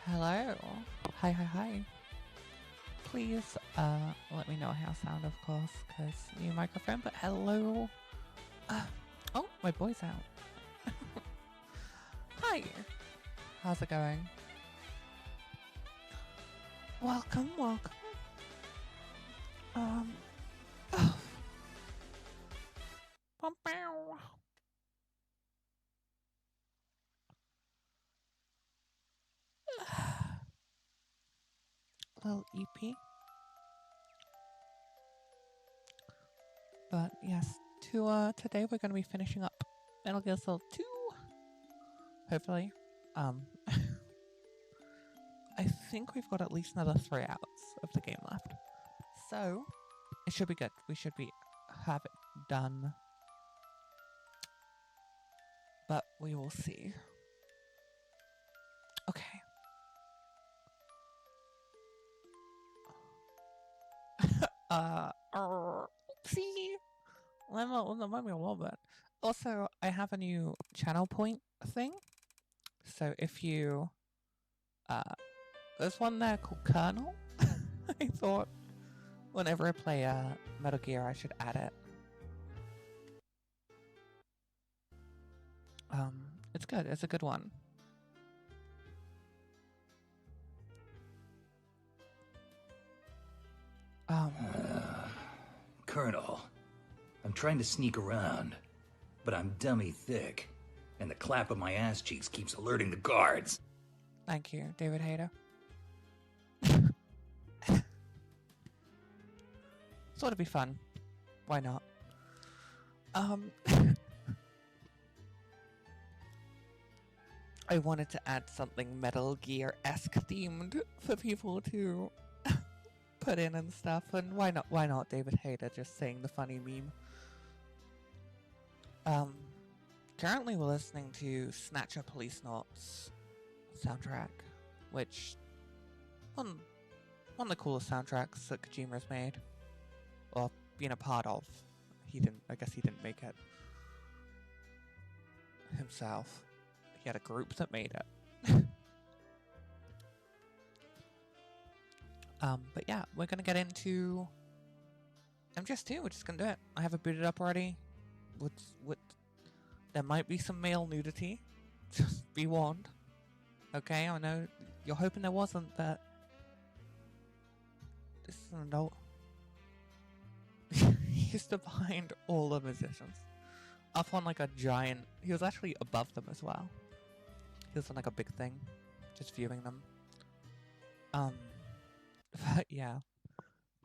Hello. Hi, hi, hi. Please, let me know how I sound, of course, because new microphone, but hello. Uh, oh, my boy's out. Hi. How's it going? Welcome, welcome. Oh. Little EP. But yes, today we're going to be finishing up Metal Gear Solid 2. Hopefully. I think we've got at least another 3 hours of the game left. So, it should be good. We should have it done. But we will see. Okay. Oopsie. Let me a little bit. Also, I have a new channel point thing. So if you, there's one there called Kernel. I thought whenever I play Metal Gear, I should add it. It's good. It's a good one. Colonel, I'm trying to sneak around, but I'm dummy thick, and the clap of my ass cheeks keeps alerting the guards. Thank you, David Hayter. Thought it'd be fun. Why not? I wanted to add something Metal Gear-esque themed for people to put in and stuff, and why not David Hayter just saying the funny meme. Currently we're listening to Snatcher Police Noughts soundtrack, which one of the coolest soundtracks that Kojima's made, or been a part of. I guess he didn't make it himself. He had a group that made it. But yeah, we're gonna get into MGS 2. We're just gonna do it. I have it booted up already. There might be some male nudity. Just be warned. Okay, I know you're hoping there wasn't, but this is an adult. He used to behind all the musicians. Up on like a giant... He was actually above them as well. He was on like a big thing. Just viewing them. But yeah.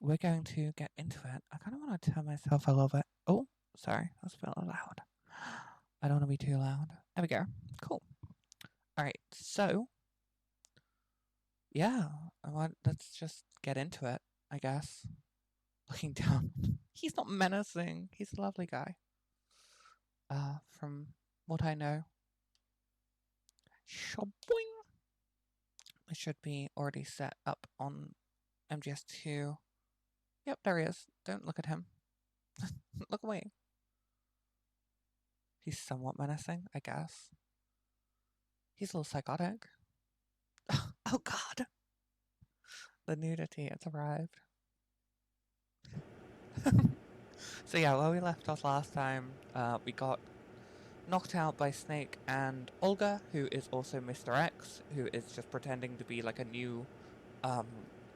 We're going to get into it. I kind of want to turn myself a little bit... Oh, sorry. That's a bit loud. I don't want to be too loud. There we go. Cool. Alright, so... Yeah. Let's just get into it, I guess. Looking down. He's not menacing. He's a lovely guy. From what I know. Shaboing! I should be already set up on MGS2. Yep, there he is. Don't look at him. Look away. He's somewhat menacing, I guess. He's a little psychotic. Oh god! The nudity, it's arrived. So yeah, where we left off last time, we got knocked out by Snake and Olga, who is also Mr. X, who is just pretending to be like a new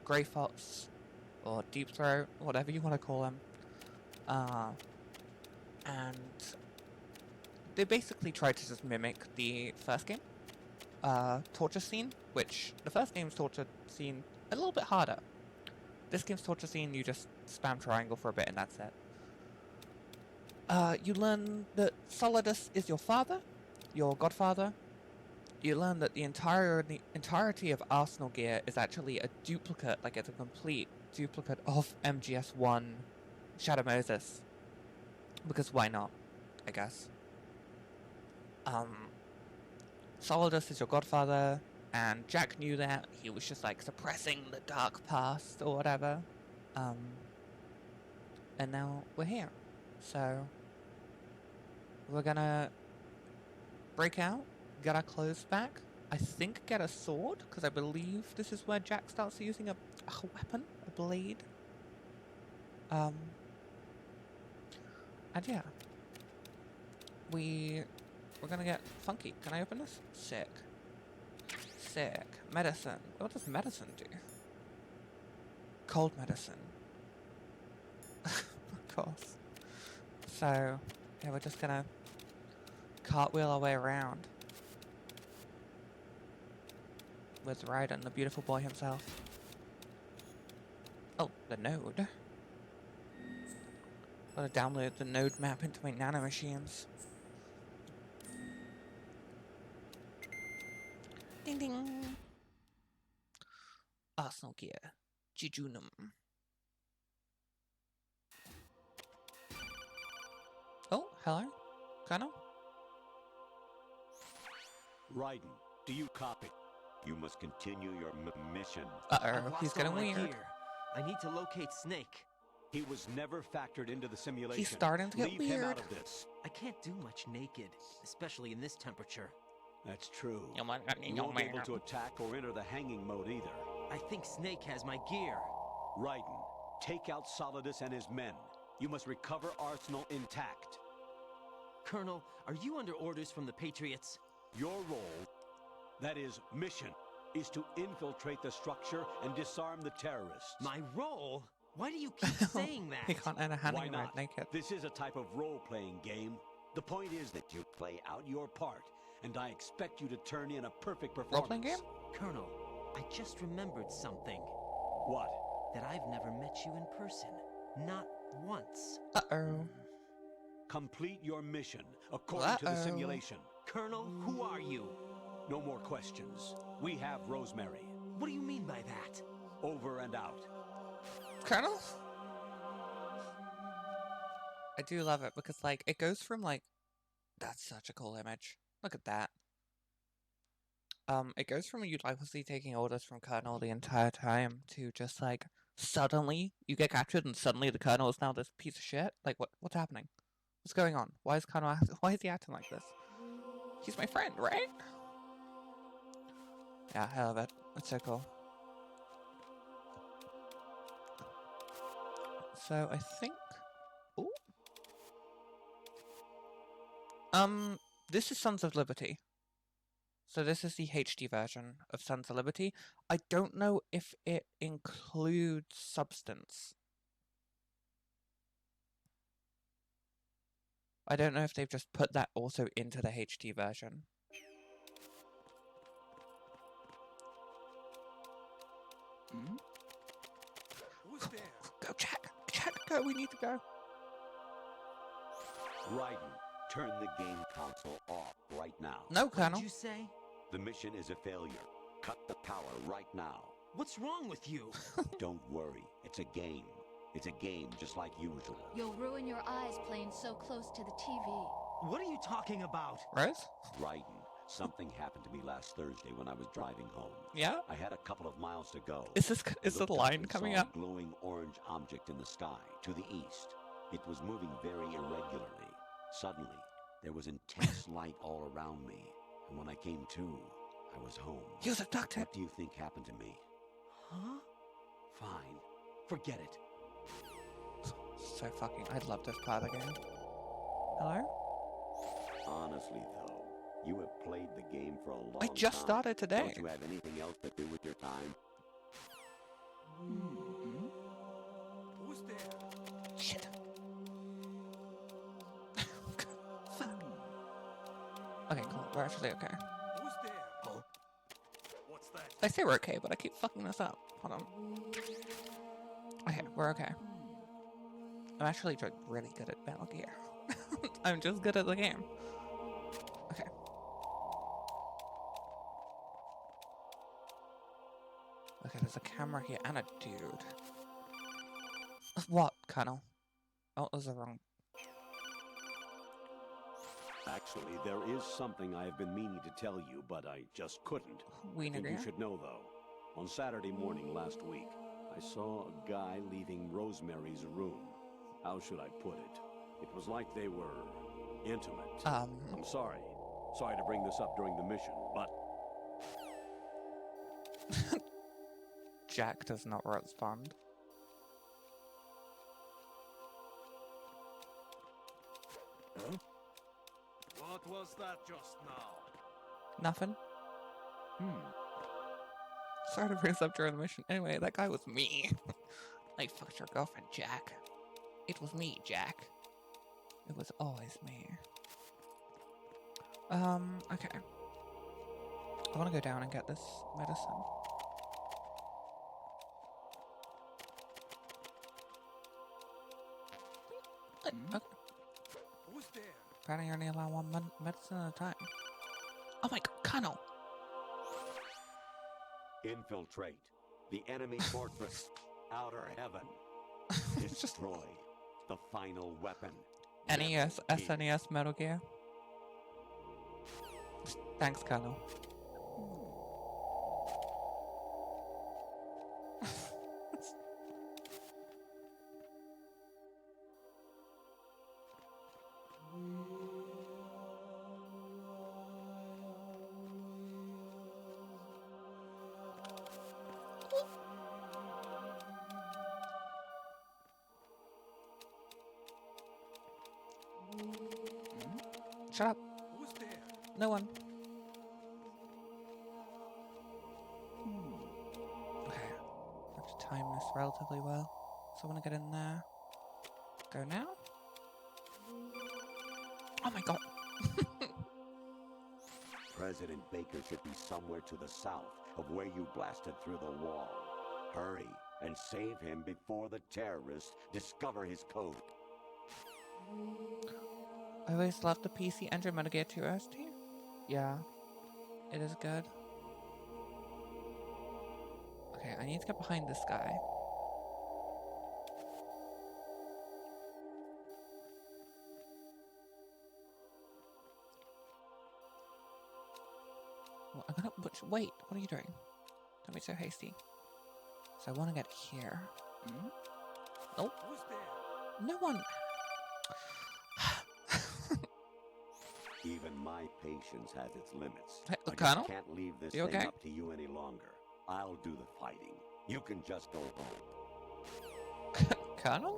Grey Fox or Deep Throat, whatever you want to call him. And they basically tried to just mimic the first game torture scene, which the first game's torture scene a little bit harder. This game's torture scene, you just spam triangle for a bit and that's it. You learn that Solidus is your father, your godfather. You learn that the entirety of Arsenal Gear is actually a duplicate, like it's a complete duplicate of MGS1 Shadow Moses. Because why not, I guess. Solidus is your godfather, and Jack knew that. He was just like suppressing the dark past or whatever. And now we're here. So we're gonna break out, get our clothes back, I think get a sword, because I believe this is where Jack starts using a weapon, a blade. And yeah. We're gonna get funky. Can I open this? Sick. Sick. Medicine. What does medicine do? Cold medicine. Of course. So, yeah, we're just gonna cartwheel our way around. With Raiden, the beautiful boy himself. Oh, the node. Gotta download the node map into my nanomachines. Ding ding! Arsenal gear. Jejunum. Oh, hello? Colonel? Raiden, do you copy? You must continue your mission. Uh-oh, he's getting weird. Gear. I need to locate Snake. He was never factored into the simulation. He's starting to get Leave weird. him out of this. I can't do much naked, especially in this temperature. That's true. You You won't be able to attack or enter the hanging mode either. I think Snake has my gear. Raiden, take out Solidus and his men. You must recover Arsenal intact. Colonel, are you under orders from the Patriots? Your role, that is, mission, is to infiltrate the structure and disarm the terrorists. My role? Why do you keep saying He that? can't enter Why handling right not? naked. This is a type of role-playing game. The point is that you play out your part, and I expect you to turn in a perfect performance. Role-playing game? Colonel, I just remembered something. What? That I've never met you in person. Not once. Uh-oh. Complete your mission according to the simulation. Colonel, who are you? No more questions. We have Rosemary. What do you mean by that? Over and out. Colonel? I do love it because, like, it goes from, like, that's such a cool image. Look at that. It goes from you obviously taking orders from Colonel the entire time to just, like, suddenly you get captured and suddenly the Colonel is now this piece of shit. Like, what's happening? What's going on? Why is Colonel why is he acting like this? He's my friend, right? Yeah, I love it. It's so cool. So I think. Ooh. This is Sons of Liberty. So this is the HD version of Sons of Liberty. I don't know if it includes Substance. I don't know if they've just put that also into the HD version. Who's there? Go, Jack! Jack, go! We need to go! Raiden, turn the game console off right now. No, What Colonel. did you say? The mission is a failure. Cut the power right now. What's wrong with you? Don't worry. It's a game. It's a game just like usual. You'll ruin your eyes playing so close to the TV. What are you talking about? Rose? Raiden, something happened to me last Thursday when I was driving home. Yeah? I had a couple of miles to go. Is the Looked up line and coming saw up? a glowing orange object in the sky to the east. It was moving very irregularly. Suddenly, there was intense light all around me, and when I came to, I was home. He was abducted. What do you think happened to me? Huh? Fine. Forget it. So fucking. I love this part of the game. Hello? Honestly, though, you have played the game for a long time. I just started today. Don't you have anything else to do with your time? Who's there? Shit. Fuck. Okay, cool. We're actually okay. Who's there? Oh. What's that? I say we're okay, but I keep fucking this up. Hold on. Okay, we're okay. I'm actually really good at Metal Gear. I'm just good at the game. Okay. Okay, there's a camera here and a dude. What, Colonel? Oh, that was the wrong. Actually, there is something I have been meaning to tell you, but I just couldn't. I Wiener think you Gear? should know, though. On Saturday morning last week, I saw a guy leaving Rosemary's room. How should I put it? It was like they were intimate. I'm sorry. Sorry to bring this up during the mission, but Jack does not respond. What was that just now? Nothing. Sorry to bring this up during the mission. Anyway, that guy was me. I fucked your girlfriend, Jack. It was me, Jack. It was always me. Okay. I want to go down and get this medicine. Okay. Who's there? Apparently, you only allow one medicine at a time. Oh my god, Colonel! Infiltrate the enemy fortress. Outer heaven. Destroy the final weapon. NES, Never fear. SNES, Metal Gear. Thanks, Colonel. Shut up. Who's there? No one. Okay. I have to time this relatively well. So I want to get in there. Go now? Oh my god. President Baker should be somewhere to the south of where you blasted through the wall. Hurry and save him before the terrorists discover his code. I always loved the PC Engine Metal Gear 2 OST. Yeah. It is good. Okay, I need to get behind this guy. Well, I'm gonna wait, what are you doing? Don't be so hasty. So I want to get here. Nope. Who's there? No one. Even my patience has its limits. Hey, I Colonel? just can't leave this You thing okay? up to you any longer. I'll do the fighting. You can just go home. Colonel?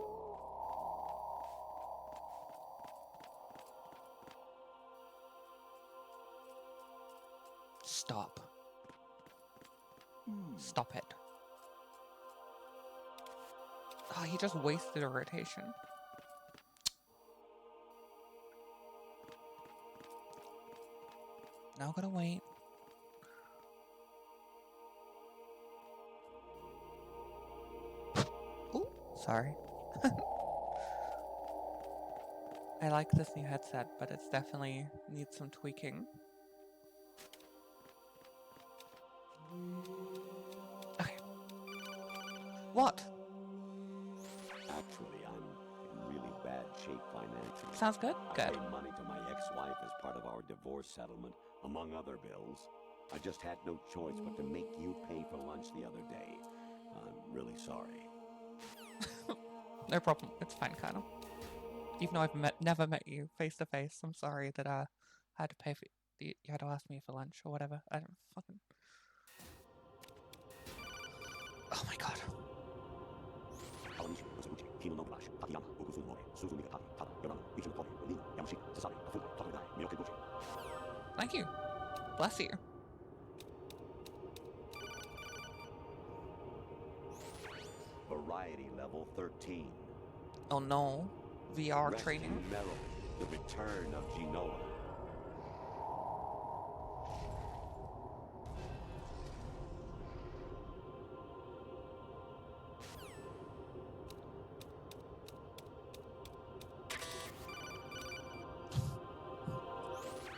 Stop. Stop it. Oh, he just wasted a rotation. Now gotta wait. Ooh, sorry. I like this new headset, but it's definitely needs some tweaking. Okay. What? Actually, I'm in really bad shape financially. Sounds good? I Good. pay money to my ex-wife as part of our divorce settlement, among other bills. I just had no choice but to make you pay for lunch the other day. I'm really sorry. No problem. It's fine, Colonel. Even though I've never met you face to face, I'm sorry that I had to pay for you had to ask me for lunch or whatever. I don't fucking. Oh my god. Thank you. Bless you. Variety level 13. Oh no. VR Rescue training. Merrill, the return of Genoa.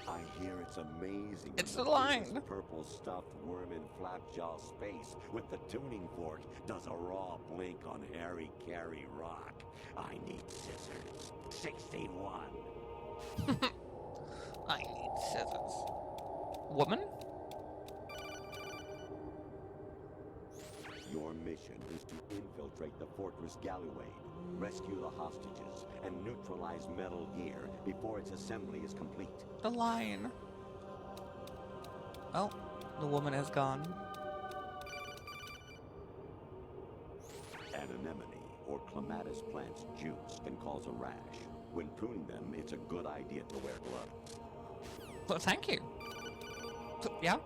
I hear it's amazing. It's when the line. biggest purple stuffed worm in Flapjaw space with the tuning fork does a raw blink on Harry Carey Rock. I need scissors. 61. I need scissors. Woman? Your mission is to infiltrate the fortress galleyway, rescue the hostages, and neutralize Metal Gear before its assembly is complete. The line. Oh, the woman is gone. anemone or clematis plant's juice can cause a rash. When pruning them, it's a good idea to wear gloves. Well, thank you. Yeah?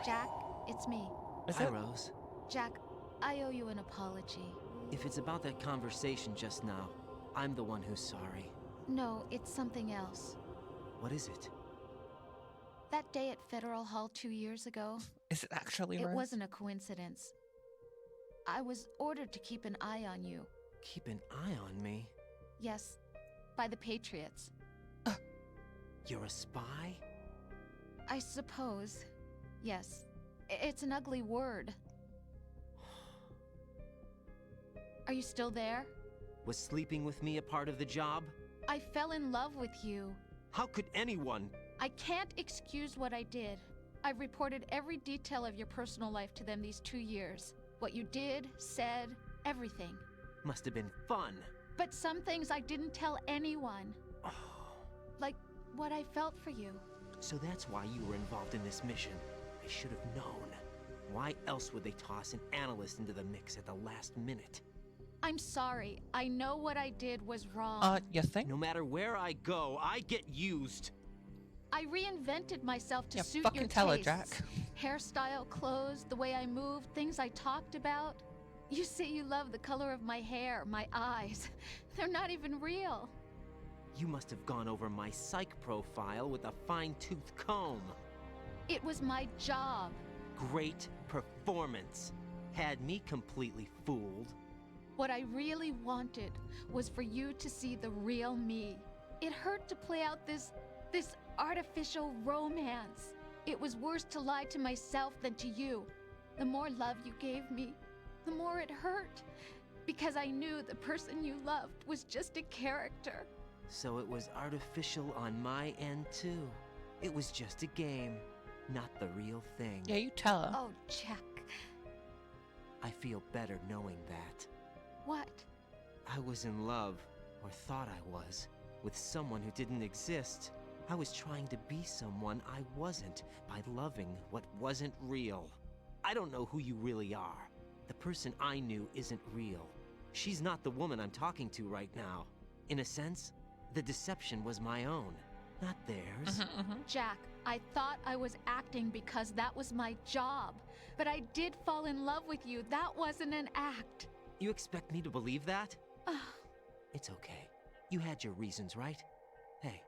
Jack, it's me. Is Hi, it? Rose. Jack, I owe you an apology. If it's about that conversation just now, I'm the one who's sorry. No, it's something else. What is it? That day at Federal Hall 2 years ago, Is it actually it Rose? wasn't a coincidence. I was ordered to keep an eye on you. Keep an eye on me. Yes, by the Patriots. You're a spy? I suppose. Yes. It's an ugly word. Are you still there? Was sleeping with me a part of the job? I fell in love with you. How could anyone? I can't excuse what I did. I've reported every detail of your personal life to them these 2 years. What you did, said, everything. Must have been fun. But some things I didn't tell anyone. Like what I felt for you. So that's why you were involved in this mission. I should have known. Why else would they toss an analyst into the mix at the last minute? I'm sorry. I know what I did was wrong. You think? No matter where I go, I get used. I reinvented myself to Yeah, suit fucking your tell her, tastes. Jack. Hairstyle, clothes, the way I moved, things I talked about. You say you love the color of my hair, my eyes. They're not even real. You must have gone over my psych profile with a fine-tooth comb. It was my job. Great performance. Had me completely fooled. What I really wanted was for you to see the real me. It hurt to play out this artificial romance. It was worse to lie to myself than to you. The more love you gave me, the more it hurt. Because I knew the person you loved was just a character. So it was artificial on my end too. It was just a game, not the real thing. Yeah, you tell her. Oh, Jack. I feel better knowing that. What? I was in love, or thought I was, with someone who didn't exist. I was trying to be someone I wasn't by loving what wasn't real. I don't know who you really are. The person I knew isn't real. She's not the woman I'm talking to right now. In a sense, the deception was my own, not theirs. Jack, I thought I was acting because that was my job. But I did fall in love with you. That wasn't an act. You expect me to believe that? It's okay. You had your reasons, right? Hey,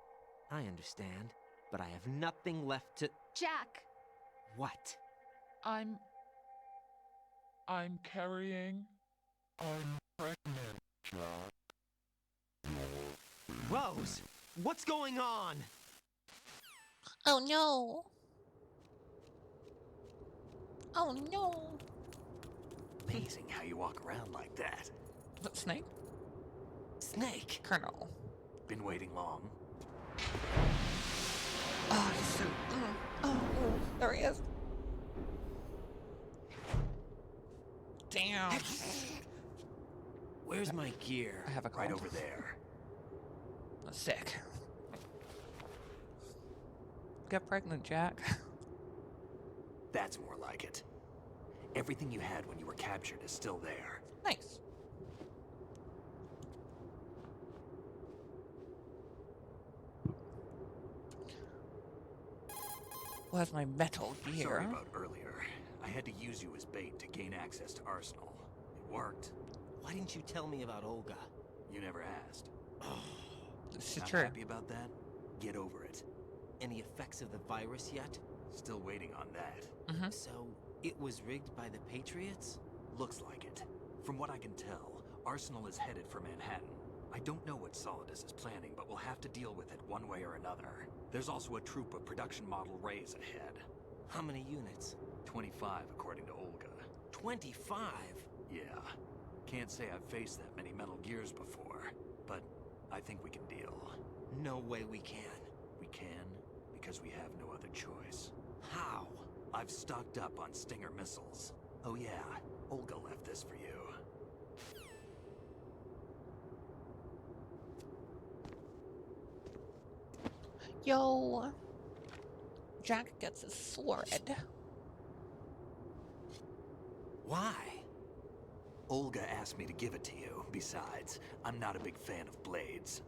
I understand, but I have nothing left to... Jack! What? I'm carrying. I'm pregnant, Jack. Rose! What's going on? Oh no. Oh no. Amazing how you walk around like that. But Snake? Snake! Colonel. Been waiting long? Oh, he's so... Oh, there he is. Damn. Where's my gear? I have a cold. Right over there. Sick. Get pregnant, Jack. That's more like it. Everything you had when you were captured is still there. Nice. Where's my metal gear? Sorry about earlier. I had to use you as bait to gain access to Arsenal. It worked. Why didn't you tell me about Olga? You never asked. This is Not true. happy about that? Get over it. Any effects of the virus yet? Still waiting on that. So, it was rigged by the Patriots? Looks like it. From what I can tell, Arsenal is headed for Manhattan. I don't know what Solidus is planning, but we'll have to deal with it one way or another. There's also a troop of production model Rays ahead. How many units? 25, according to Olga. 25? Yeah. Can't say I've faced that many Metal Gears before, but I think we can deal. No way we can. We can, because we have no other choice. How? I've stocked up on Stinger missiles. Oh yeah, Olga left this for you. Yo. Jack gets his sword. Why? Olga asked me to give it to you. Besides, I'm not a big fan of blades.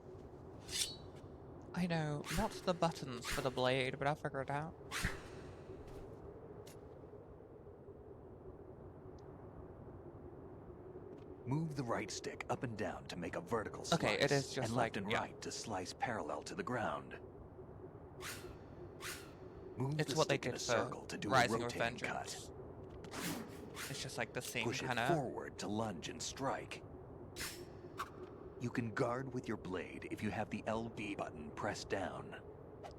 I know, not the buttons for the blade, but I'll figure it out. Move the right stick up and down to make a vertical slice. Okay, it is just and like, left and yeah. right to slice parallel to the ground. Move It's the what they stick in did a for circle to do a Rising rotating cut. Revengeance. It's just like the same Push it kind of... forward to lunge and strike. You can guard with your blade if you have the LB button pressed down.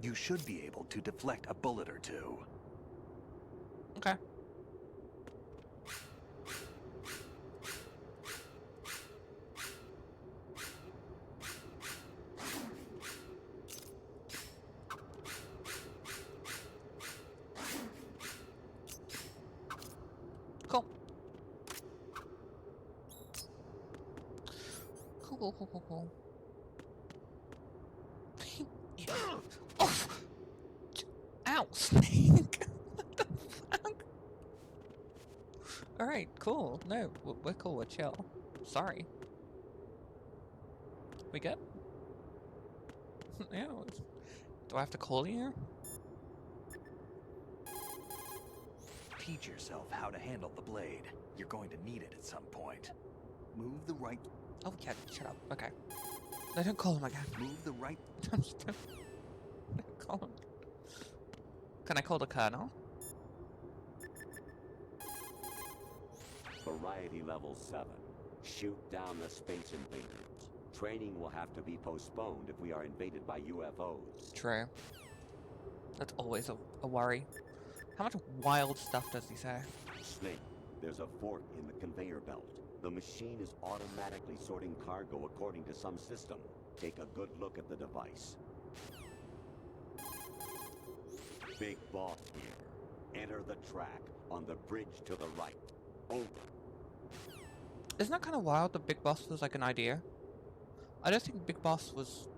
You should be able to deflect a bullet or two. Okay. Cool. Cool. Oh! Ow, snake! What the fuck? Alright, cool. No, we're cool, we're chill. Sorry. We good? Yeah. Do I have to call you? Teach yourself how to handle the blade. You're going to need it at some point. Move the right... Oh, yeah, shut up. Okay. No, don't call him again. Move the right... Don't call him. Can I call the colonel? Variety level 7. Shoot down the space invaders. Training will have to be postponed if we are invaded by UFOs. True. That's always a worry. How much wild stuff does he say? Snake, there's a fork in the conveyor belt. The machine is automatically sorting cargo according to some system. Take a good look at the device. Big boss here. Enter the track on the bridge to the right. Over. Isn't that kind of wild that Big Boss was like an idea? I don't think Big Boss was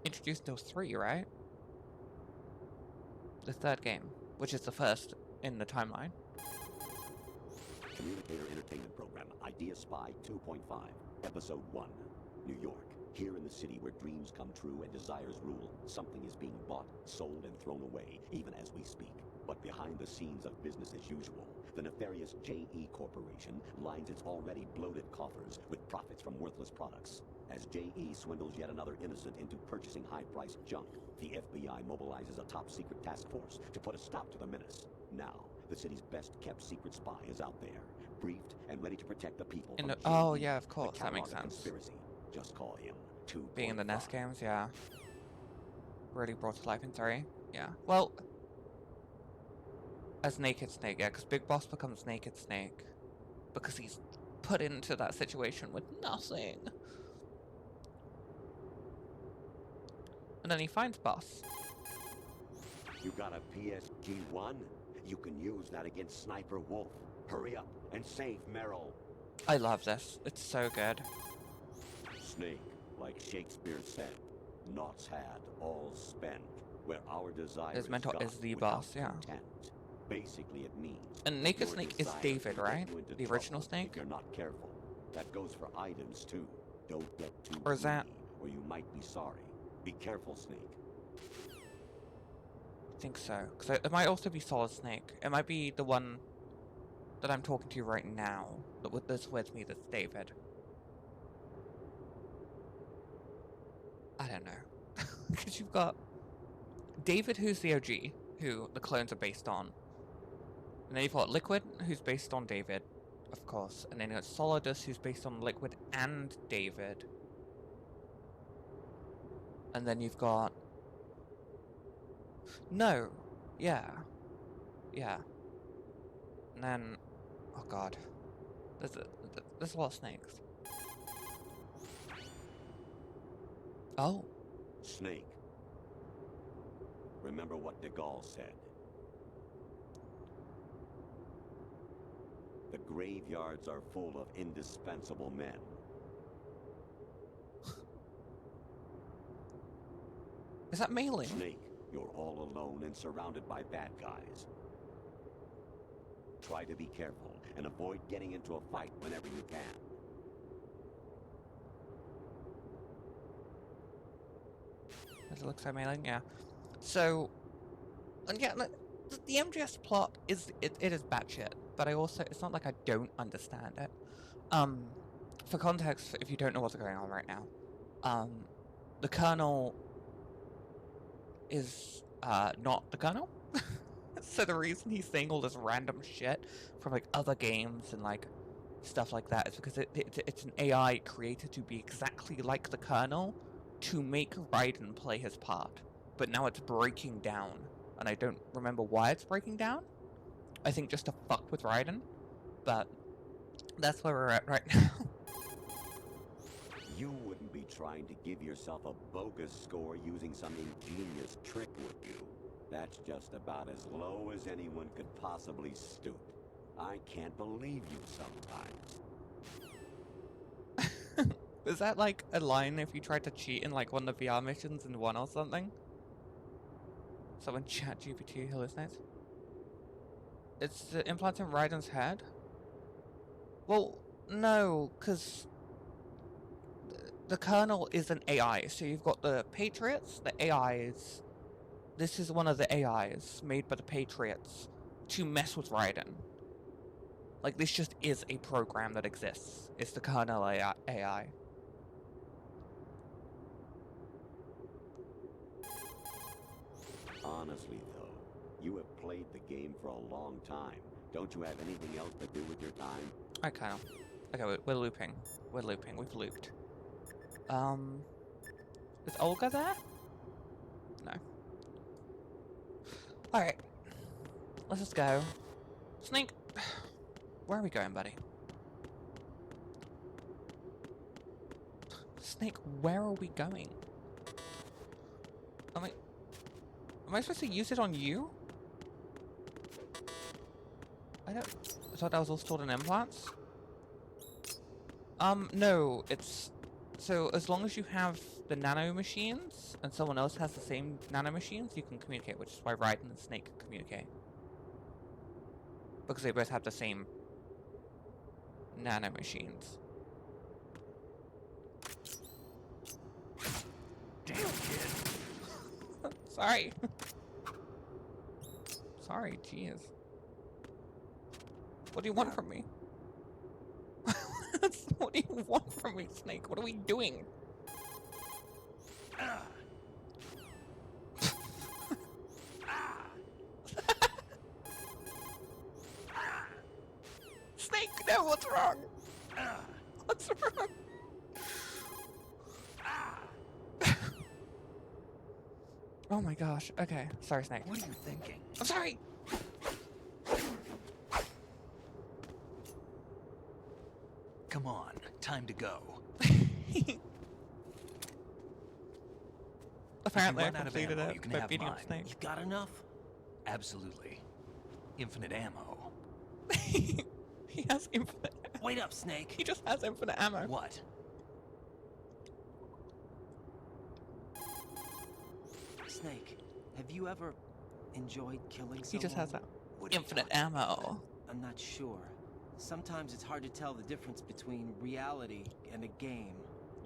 introduced until 3, right? The third game, which is the first in the timeline. Communicator Entertainment Program, Idea Spy 2.5, Episode 1, New York. Here in the city where dreams come true and desires rule, something is being bought, sold, and thrown away, even as we speak. But behind the scenes of business as usual, the nefarious JE Corporation lines its already bloated coffers with profits from worthless products. As JE swindles yet another innocent into purchasing high-priced junk, the FBI mobilizes a top-secret task force to put a stop to the menace. Now, the city's best-kept secret spy is out there, briefed and ready to protect the people from Oh, JE, yeah, of the course, that makes catalog of sense. conspiracy. Just call him 2.5. Being in the NES games, yeah. Really brought to life in 3. Yeah. Well, as Naked Snake, yeah, because Big Boss becomes Naked Snake. Because he's put into that situation with nothing. And then he finds Boss. You got a PSG-1? You can use that against Sniper Wolf. Hurry up and save Merrill. I love this. It's so good. Snake, like Shakespeare said, naughts had, all spent. Where our desire His mentor gone is the without boss, yeah. content. Basically, it means. And Naked your Snake is desire David, can right? get you into The original trouble Snake? If you're not careful. That goes for items too. Don't get too Or is that- greedy, or you might be sorry. Be careful, Snake. I think so. Because it might also be Solid Snake. It might be the one that I'm talking to right now. That's with me, that's David. I don't know. Because you've got David, who's the OG, who the clones are based on. And then you've got Liquid, who's based on David, of course. And then you've got Solidus, who's based on Liquid and David. And then you've got... No. Yeah. Yeah. And then... Oh god. There's a lot of snakes. Oh. Snake. Remember what de Gaulle said. The graveyards are full of indispensable men. Is that mailing? Snake, you're all alone and surrounded by bad guys. Try to be careful and avoid getting into a fight whenever you can. Does it look so amazing? Yeah. So, and yeah, the MGS plot is it is batshit, but it's not like I don't understand it. For context, if you don't know what's going on right now, the Colonel is not the Colonel. So the reason he's saying all this random shit from like other games and like stuff like that is because it's an AI created to be exactly like the Colonel to make Raiden play his part. But now it's breaking down, and I don't remember why it's breaking down. I think just to fuck with Raiden, but that's where we're at right now. You wouldn't be trying to give yourself a bogus score using some ingenious trick, would you? That's just about as low as anyone could possibly stoop. I can't believe you sometimes. Is that like a line if you tried to cheat in like one of the VR missions in one or something? So when ChatGPT hallucinates? It's the implant in Raiden's head? Well, no, because the Colonel is an AI. So you've got the Patriots, the AIs. This is one of the AIs made by the Patriots to mess with Raiden. Like, this just is a program that exists. It's the Colonel AI. Honestly, though, you have played the game for a long time. Don't you have anything else to do with your time? Alright, Colonel. Okay, we're looping. We're looping. We've looped. Is Olga there? No. Alright. Let's just go. Snake! Where are we going, buddy? Snake, where are we going? Am I supposed to use it on you? I thought that was all stored in implants? No, it's... So, as long as you have the nano machines, and someone else has the same nano machines, you can communicate, which is why Raiden and Snake can communicate. Because they both have the same nano machines. Damn kid. Sorry. Sorry, jeez. What do you want from me? What do you want from me, Snake? What are we doing? Snake, no, what's wrong? What's wrong? Oh my gosh. Okay. Sorry, Snake. What are you thinking? I'm sorry. Come on, time to go. Apparently, I run out of completed ammo, it you can by have beating up mine. Snake. You got enough? Absolutely. Infinite ammo. He has infinite. Wait up, Snake. He just has infinite ammo. What? Snake, have you ever enjoyed killing someone? He just has that What are you infinite talking ammo. I'm not sure. Sometimes it's hard to tell the difference between reality and a game.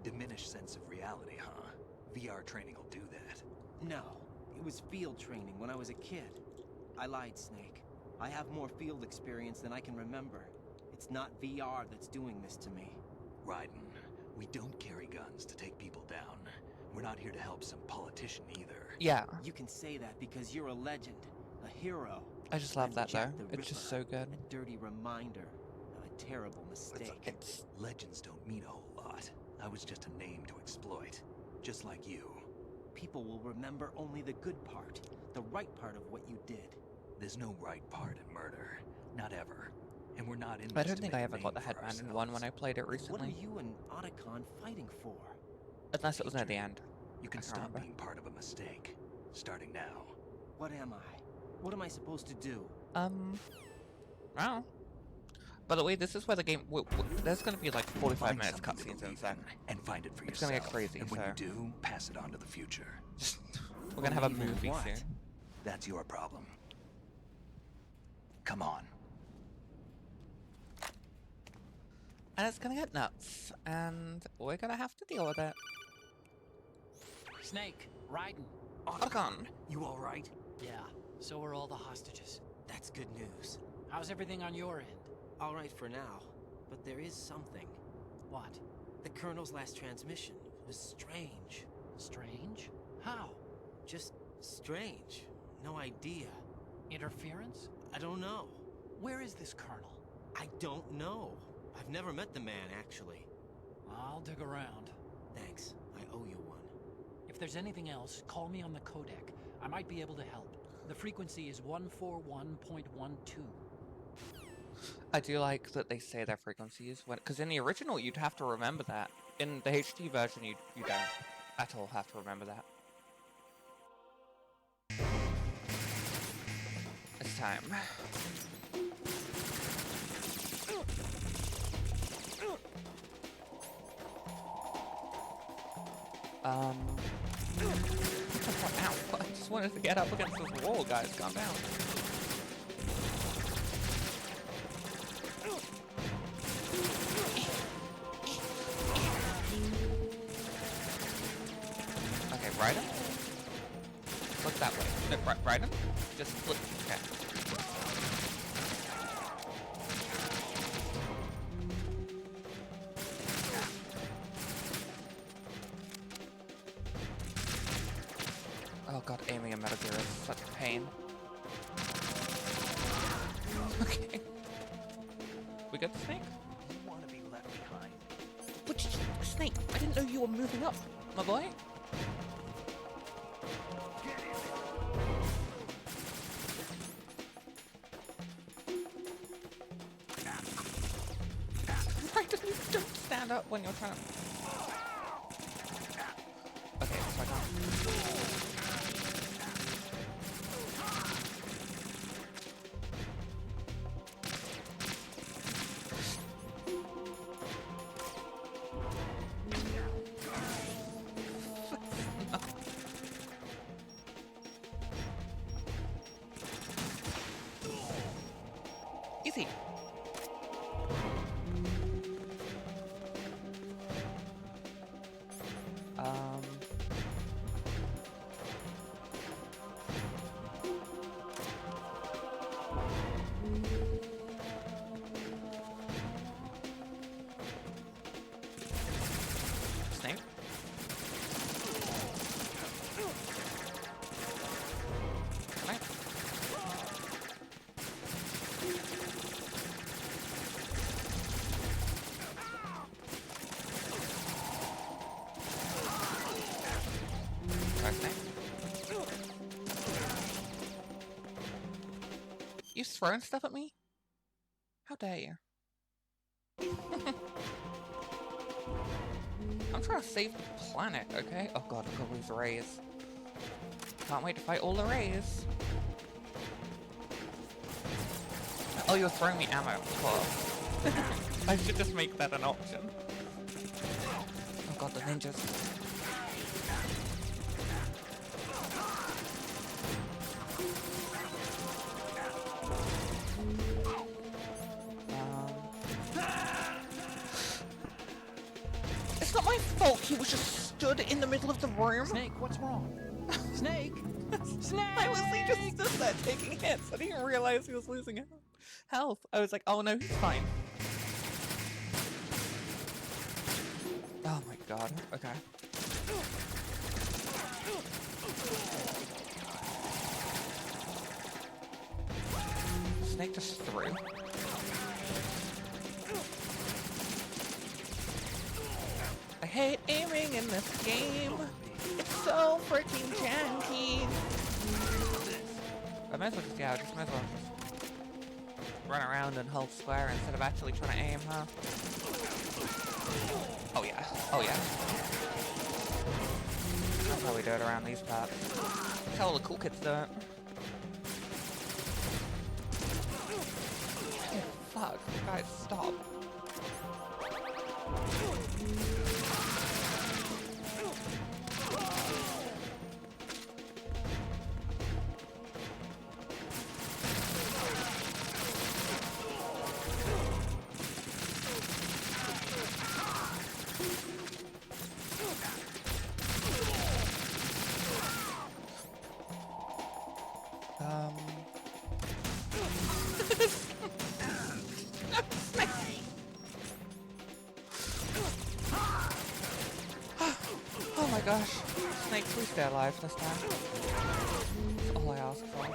Diminished sense of reality, huh? VR training will do that. No, it was field training when I was a kid. I lied, Snake. I have more field experience than I can remember. It's not VR that's doing this to me. Raiden, we don't carry guns to take people down. We're not here to help some politician either. Yeah, You can say that because you're a legend, a hero. I just love I'm that though. Jack the It's just Ripper, so good. A dirty reminder of a terrible mistake. It's Legends don't mean a whole lot. I was just a name to exploit. Just like you. People will remember only the good part, the right part of what you did. There's no right part in murder. Not ever. And we're not in I this don't to think make I a ever got the name for headband in one when I ourselves. played it What are recently. you and Otacon fighting for? Unless it was near the end. You can I can't stop remember. being part of a mistake. Starting now. What am I? What am I supposed to do? Well. By the way, this is where the game. There's gonna be like 45 Find minutes something you cutscenes believe inside. in and find it for It's yourself. gonna get crazy, And when so- you do, pass it on to the future. We're gonna have a Believe in movie what? soon. That's your problem. Come on. And it's gonna get nuts. And we're gonna have to deal with it. Snake, Raiden. Otacon. You all right? Yeah, so are all the hostages. That's good news. How's everything on your end? All right for now, but there is something. What? The Colonel's last transmission was strange. Strange? How? Just strange. No idea. Interference? I don't know. Where is this Colonel? I don't know. I've never met the man, actually. I'll dig around. Thanks. I owe you one. If there's anything else, call me on the codec. I might be able to help. The frequency is 141.12. I do like that they say their frequencies, because in the original you'd have to remember that. In the HD version you don't at all have to remember that. It's time. Ow, I just wanted to get up against this wall, guys, calm down. Okay, Raiden? Look that way. No, Raiden? Just look, okay. Oh god, aiming a Metal Gear is such a pain. Okay. We got the Snake? You want to be left behind? But Snake, I didn't know you were moving up, my boy. Raiden, don't stand up when you're trying to... Okay, so I can't... Easy. Snake. Right. You throwing stuff at me? How dare you? I'm trying to save the planet, okay? Oh god, look at all these rays. Can't wait to fight all the rays. Oh, you're throwing me ammo. Cool. I should just make that an option. Oh god, the ninjas. It's not my fault he was just stood in the middle of the room. Snake, what's wrong? Snake! Snake! I was he just stood there taking hits. I didn't realize he was losing health. I was like, oh no, he's fine. Oh my god, okay. Snake just threw. I hate aiming in this game. It's so freaking janky. I might as well just, yeah, just might as well just run around and hold square instead of actually trying to aim, huh? Oh yeah, oh yeah. That's how we do it around these parts. That's how all the cool kids do it. Oh, fuck, guys, stop. gosh. Snake, please stay alive this time. That's all I ask for.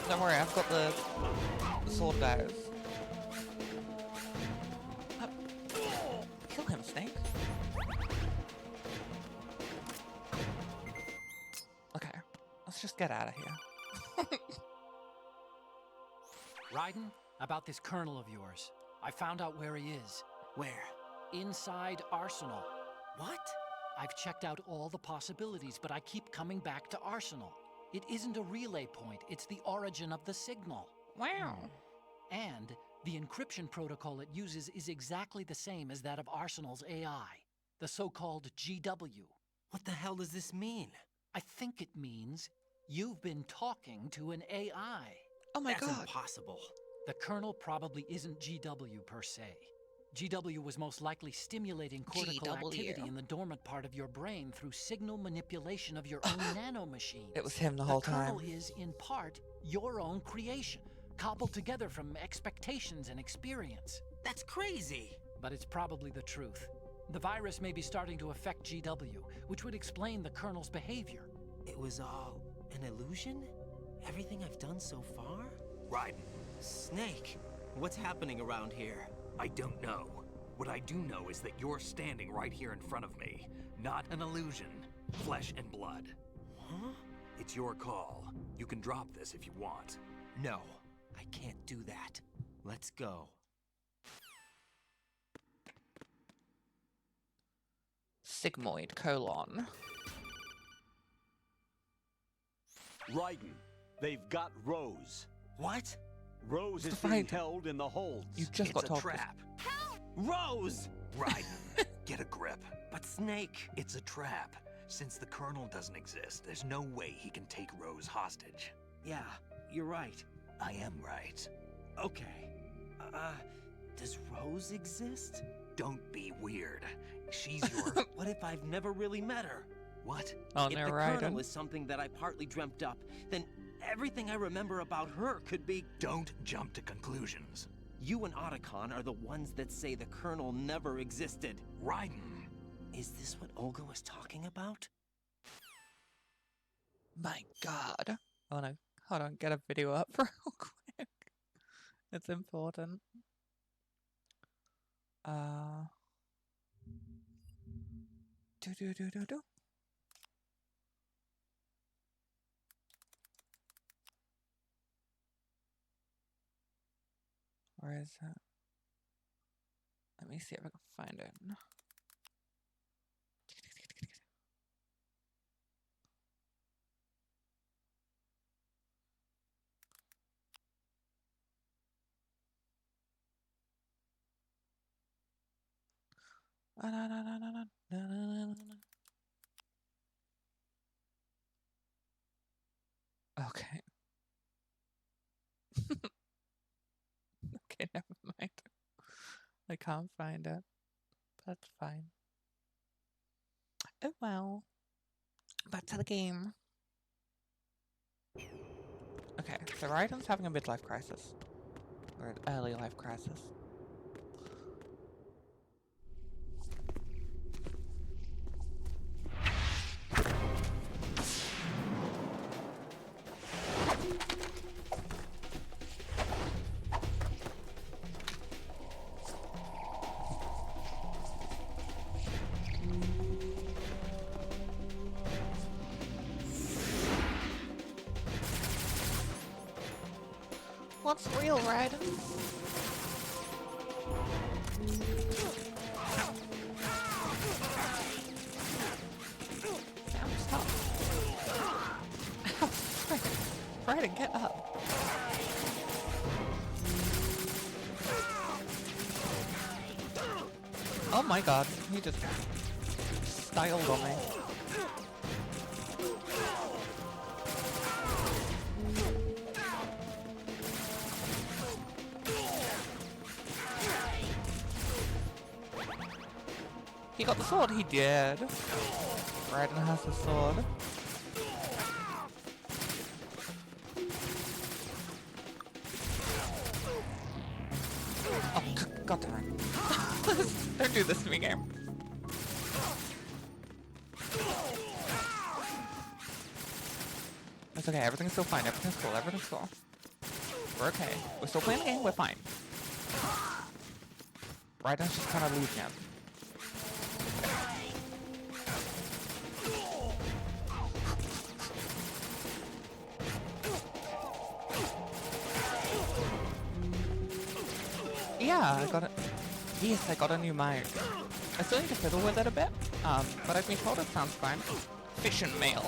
Don't worry, I've got the sword daggers. Kill him, Snake. Okay, let's just get out of here. Raiden, about this colonel of yours. I found out where he is. Where? Inside Arsenal. What? I've checked out all the possibilities, but I keep coming back to Arsenal. It isn't a relay point, it's the origin of the signal. Wow. And the encryption protocol it uses is exactly the same as that of Arsenal's AI, the so-called GW. What the hell does this mean? I think it means you've been talking to an AI. Oh my That's god. impossible. The kernel probably isn't GW per se. GW was most likely stimulating cortical GW. activity in the dormant part of your brain through signal manipulation of your own nanomachines. It was him the whole The kernel time. is, in part, your own creation, cobbled together from expectations and experience. That's crazy. But it's probably the truth. The virus may be starting to affect GW, which would explain the kernel's behavior. It was all an illusion? Everything I've done so far? Raiden, Snake, what's happening around here? I don't know. What I do know is that you're standing right here in front of me. Not an illusion. Flesh and blood. Huh? It's your call. You can drop this if you want. No, I can't do that. Let's go. Sigmoid : Raiden, they've got Rose. What? Rose is Fine. being held in the holds. You just got It's a told. trap. Rose! Raiden, get a grip. But Snake... It's a trap. Since the Colonel doesn't exist, there's no way he can take Rose hostage. Yeah, you're right. I am right. Okay. Does Rose exist? Don't be weird. She's your... What if I've never really met her? What? Oh If no, the Raiden. Colonel is something that I partly dreamt up, then everything I remember about her could be... Don't jump to conclusions. You and Otacon are the ones that say the Colonel never existed. Raiden. Is this what Olga was talking about? My god. Oh no. Hold on, get a video up real quick. It's important. Do. Where is it? Let me see if I can find it. Okay. Okay, never mind. I can't find it. That's fine. Oh well. Back to the game. Okay, so Raiden's having a midlife crisis. Or an early life crisis. What's real, Raiden? Damn, stop. Ow, frick. Raiden, get up. Oh my god, he just styled on me. He got the sword. He did. Raiden has the sword. Oh, god damn it. Don't do this to me, game. It's okay, everything's still fine, everything's cool, everything's cool. We're okay. We're still playing the game, we're fine. Raiden's just kind of losing him. Yeah, I got it. Yes, I got a new mic. I still need to fiddle with it a bit, but I've been told it sounds fine. Fish and mail.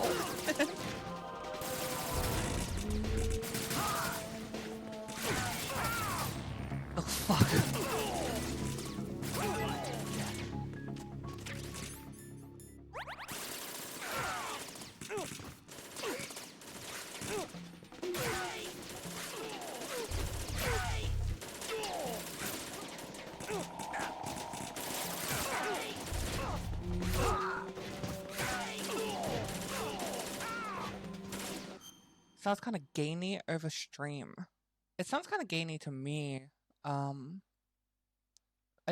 Oh, fuck. Sounds kind of gainy over stream. It sounds kind of gainy to me. I've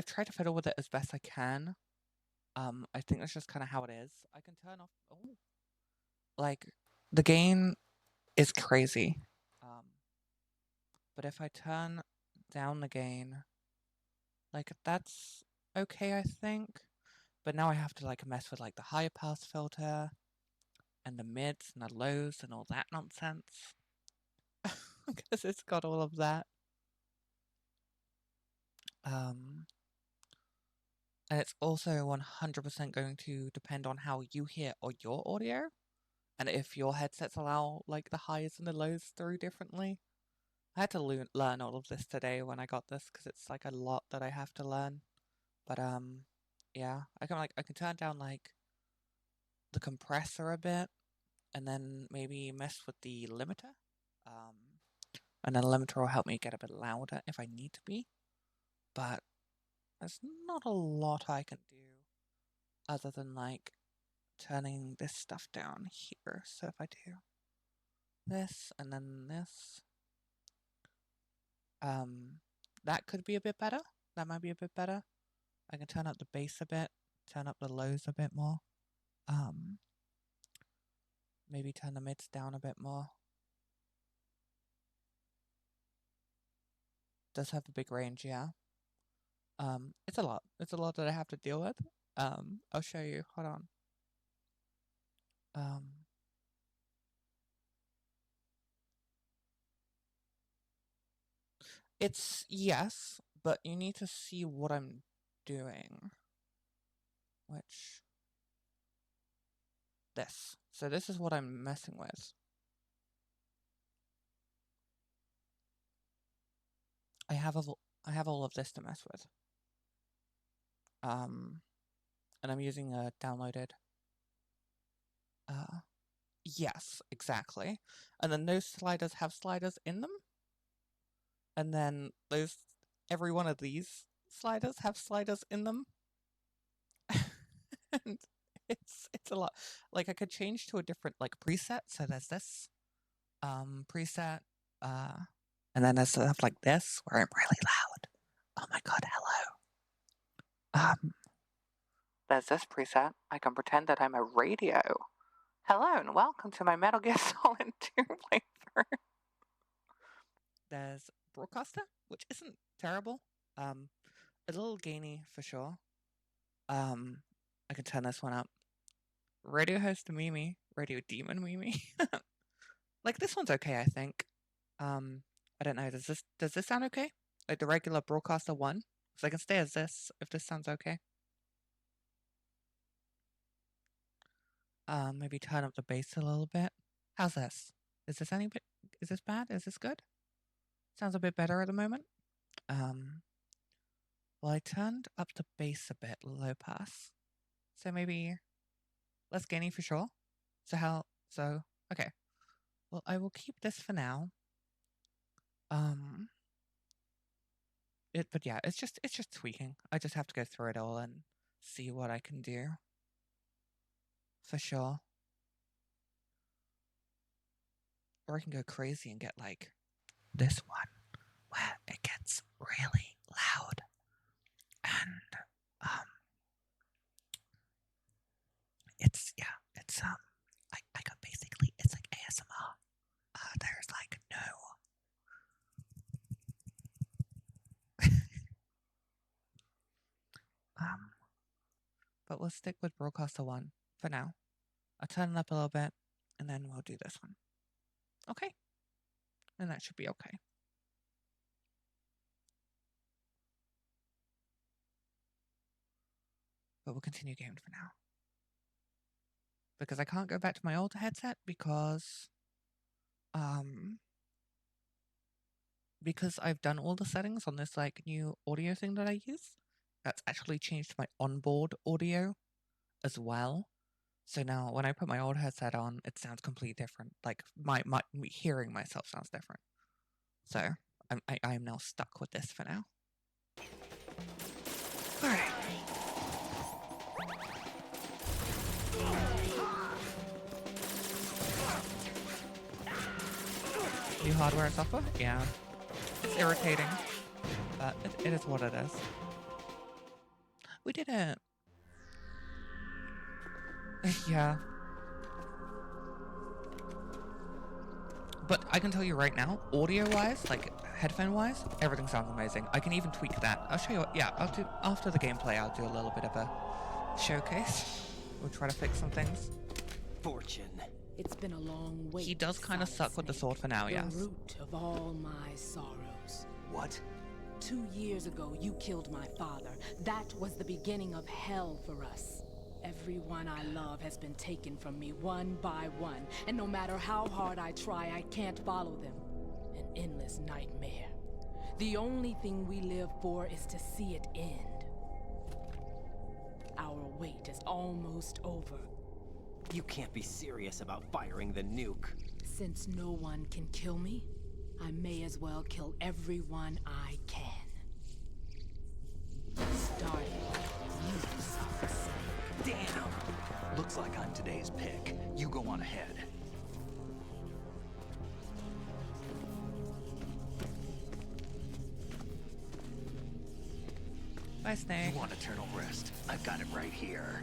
tried to fiddle with it as best I can. I think that's just kind of how it is. I can turn off. Oh, like the gain is crazy. But if I turn down the gain, like that's okay, I think. But now I have to like mess with like the high pass filter and the mids and the lows and all that nonsense. Because it's got all of that. And it's also 100% going to depend on how you hear or your audio, and if your headsets allow like the highs and the lows through differently. I had to learn all of this today when I got this because it's like a lot that I have to learn. But yeah, I can turn down like the compressor a bit, and then maybe mess with the limiter. And then the limiter will help me get a bit louder if I need to be. But there's not a lot I can do other than like turning this stuff down here. So if I do this and then this, that could be a bit better. That might be a bit better. I can turn up the bass a bit, turn up the lows a bit more. Maybe turn the mids down a bit more. Does have a big range, yeah. It's a lot. It's a lot that I have to deal with. I'll show you. Hold on. It's yes, but you need to see what I'm doing. Which this. So this is what I'm messing with. I have all of this to mess with. And I'm using a downloaded. Yes, exactly. And then those sliders have sliders in them. And then every one of these sliders have sliders in them. And it's a lot. Like I could change to a different like preset. So there's this preset, and then there's stuff like this where I'm really loud. Oh my god, hello. There's this preset. I can pretend that I'm a radio. Hello and welcome to my Metal Gear Solid 2 playthrough. There's Broadcaster, which isn't terrible. A little gainy for sure. I can turn this one up. Radio Host Mimi, Radio Demon Mimi. Like this one's okay, I think. I don't know. Does this sound okay? Like the regular Broadcaster one? So I can stay as this if this sounds okay. Maybe turn up the bass a little bit. How's this? Is this bad? Is this good? Sounds a bit better at the moment. Well, I turned up the bass a bit, low pass. So maybe less gainy for sure. Okay. Well, I will keep this for now. But yeah, it's just tweaking. I just have to go through it all and see what I can do. For sure. Or I can go crazy and get like this one where it gets really loud and it's I got basically it's like ASMR. There's like no but we'll stick with broadcaster 1 for now. I'll turn it up a little bit and then we'll do this one. Okay. And that should be okay. But we'll continue gaming for now. Because I can't go back to my old headset because I've done all the settings on this like new audio thing that I use. That's actually changed my onboard audio as well. So now when I put my old headset on, it sounds completely different. Like my hearing myself sounds different. So I am now stuck with this for now. All right. New hardware and software? Yeah. It's irritating, but it is what it is. We did it. Yeah. But I can tell you right now, audio-wise, like headphone-wise, everything sounds amazing. I can even tweak that. I'll show you what, yeah, I'll do, after the gameplay, I'll do a little bit of a showcase. We'll try to fix some things. Fortune. It's been a long wait. He does kind of suck with the sword for now, yes. The root of all my sorrows. What? 2 years ago, you killed my father. That was the beginning of hell for us. Everyone I love has been taken from me one by one, and no matter how hard I try, I can't follow them. An endless nightmare. The only thing we live for is to see it end. Our wait is almost over. You can't be serious about firing the nuke. Since no one can kill me, I may as well kill everyone I can. Starting you, Solid. Damn! Looks like I'm today's pick. You go on ahead. Bye, Snake. You want eternal rest? I've got it right here.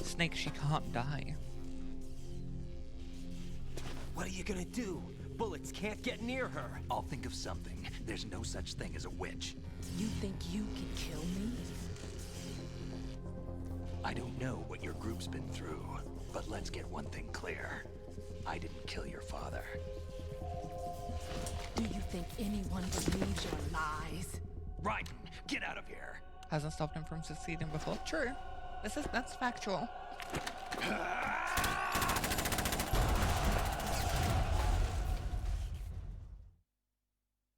Snake, she can't die. What are you gonna do? Bullets can't get near her. I'll think of something. There's no such thing as a witch. You think you can kill me? I don't know what your group's been through, but let's get one thing clear. I didn't kill your father. Do you think anyone believes your lies? Raiden, get out of here! Hasn't stopped him from succeeding before. True. That's factual.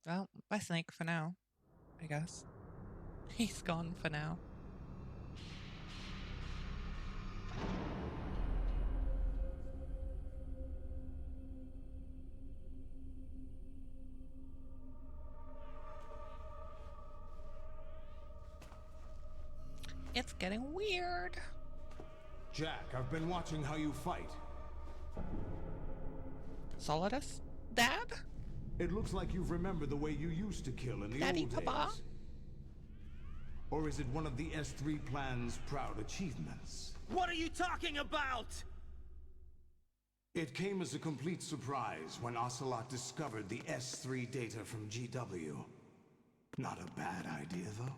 Well, bye Snake for now, I guess. He's gone for now. It's getting weird. Jack, I've been watching how you fight. Solidus? Dad? It looks like you've remembered the way you used to kill in the Daddy, old Papa? days. Or is it one of the S3 plan's proud achievements? What are you talking about? It came as a complete surprise when Ocelot discovered the S3 data from GW. Not a bad idea, though.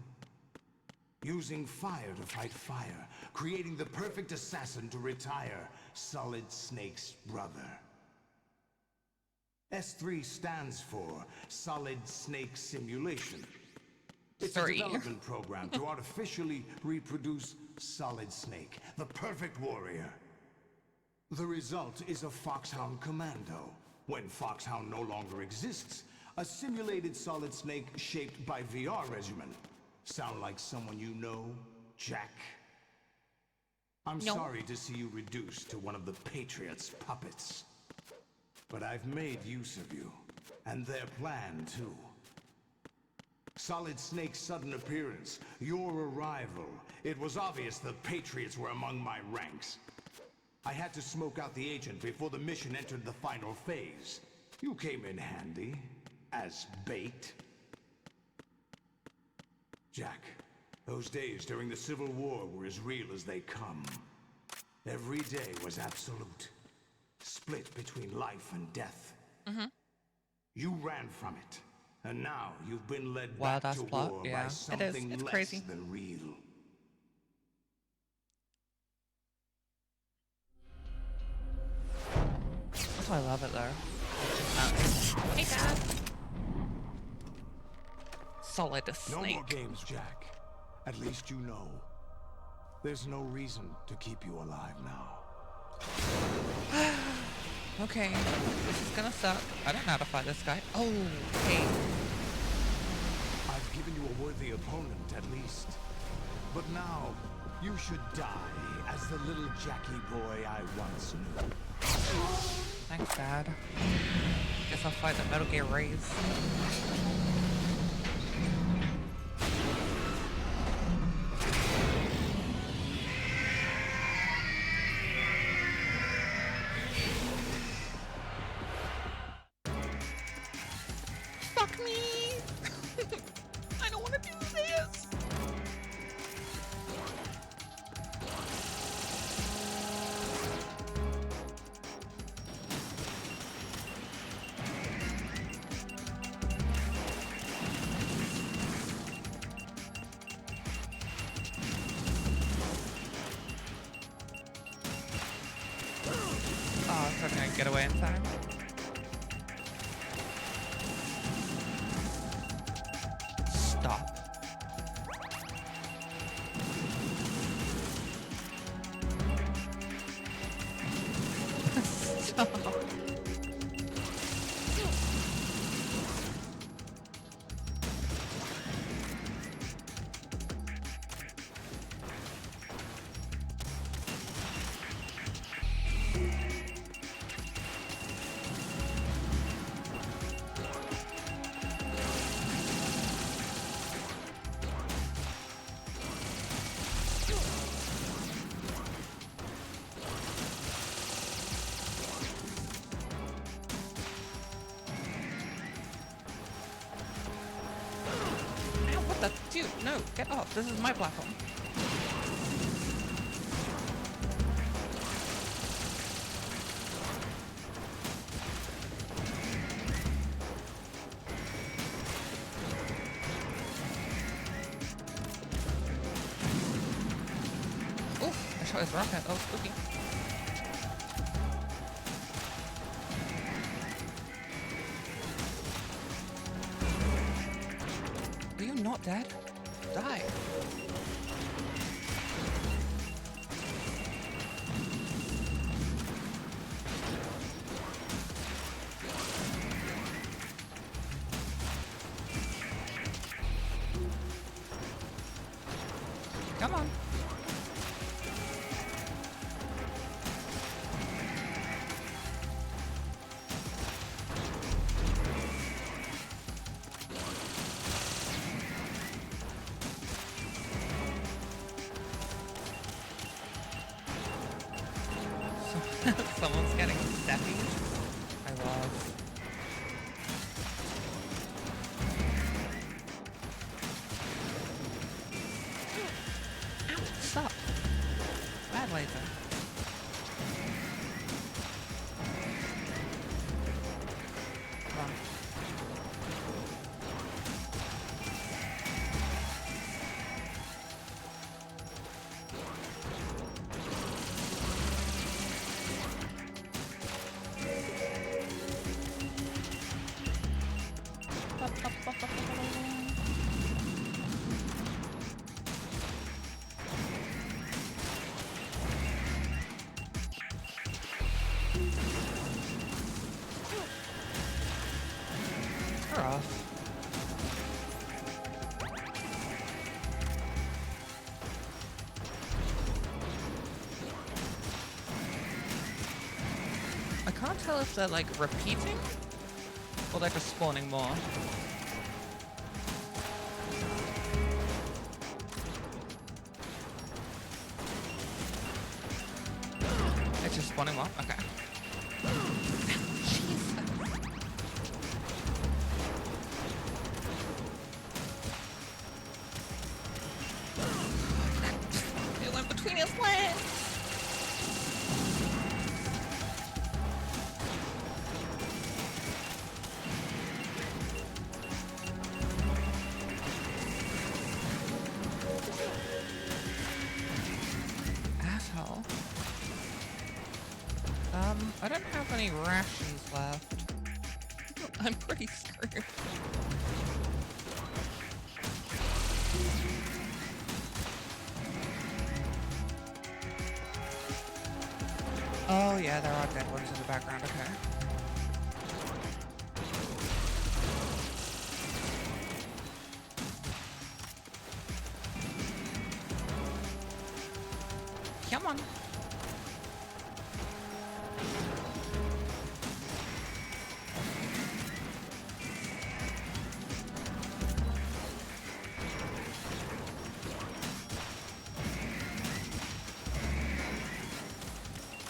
Using fire to fight fire, creating the perfect assassin to retire Solid Snake's brother. S3 stands for Solid Snake Simulation. It's a development program to artificially reproduce Solid Snake, the perfect warrior. The result is a Foxhound Commando. When Foxhound no longer exists, a simulated Solid Snake shaped by VR regimen. Sound like someone you know, Jack? I'm sorry to see you reduced to one of the Patriots' puppets. But I've made use of you, and their plan too. Solid Snake's sudden appearance, your arrival. It was obvious the Patriots were among my ranks. I had to smoke out the agent before the mission entered the final phase. You came in handy, as bait. Jack, those days during the Civil War were as real as they come. Every day was absolute. Split between life and death. You ran from it. And now you've been led Wild back ass to plot, war yeah. by It is. something It's less crazy. than real. That's why I love it though. Hey Dad. Solid No Snake. more games, Jack. At least you know. There's no reason to keep you alive now. Okay, this is gonna suck. I don't know how to fight this guy. Oh, hey. I've given you a worthy opponent, at least. But now, you should die as the little Jackie boy I once knew. Thanks, Dad. Guess I'll fight the Metal Gear Rays. Fuck me! I don't want to do this! Oh, I was hoping I'd get away in time. Stop. Stop. Ow, what the? Dude, no, get off. This is my platform. Oh, I shot his rocket. Oh, spooky. Are you not dead? Die. Come on. Someone's getting steppy. I was. Ow, stop. Bad laser. Come on. We're off. I can't tell if they're like repeating or they're just spawning more. spawning more? Okay. It went between his legs! Asshole. I don't have any rations left. I'm pretty screwed. Oh yeah, there are dead ones in the background, okay. Come on.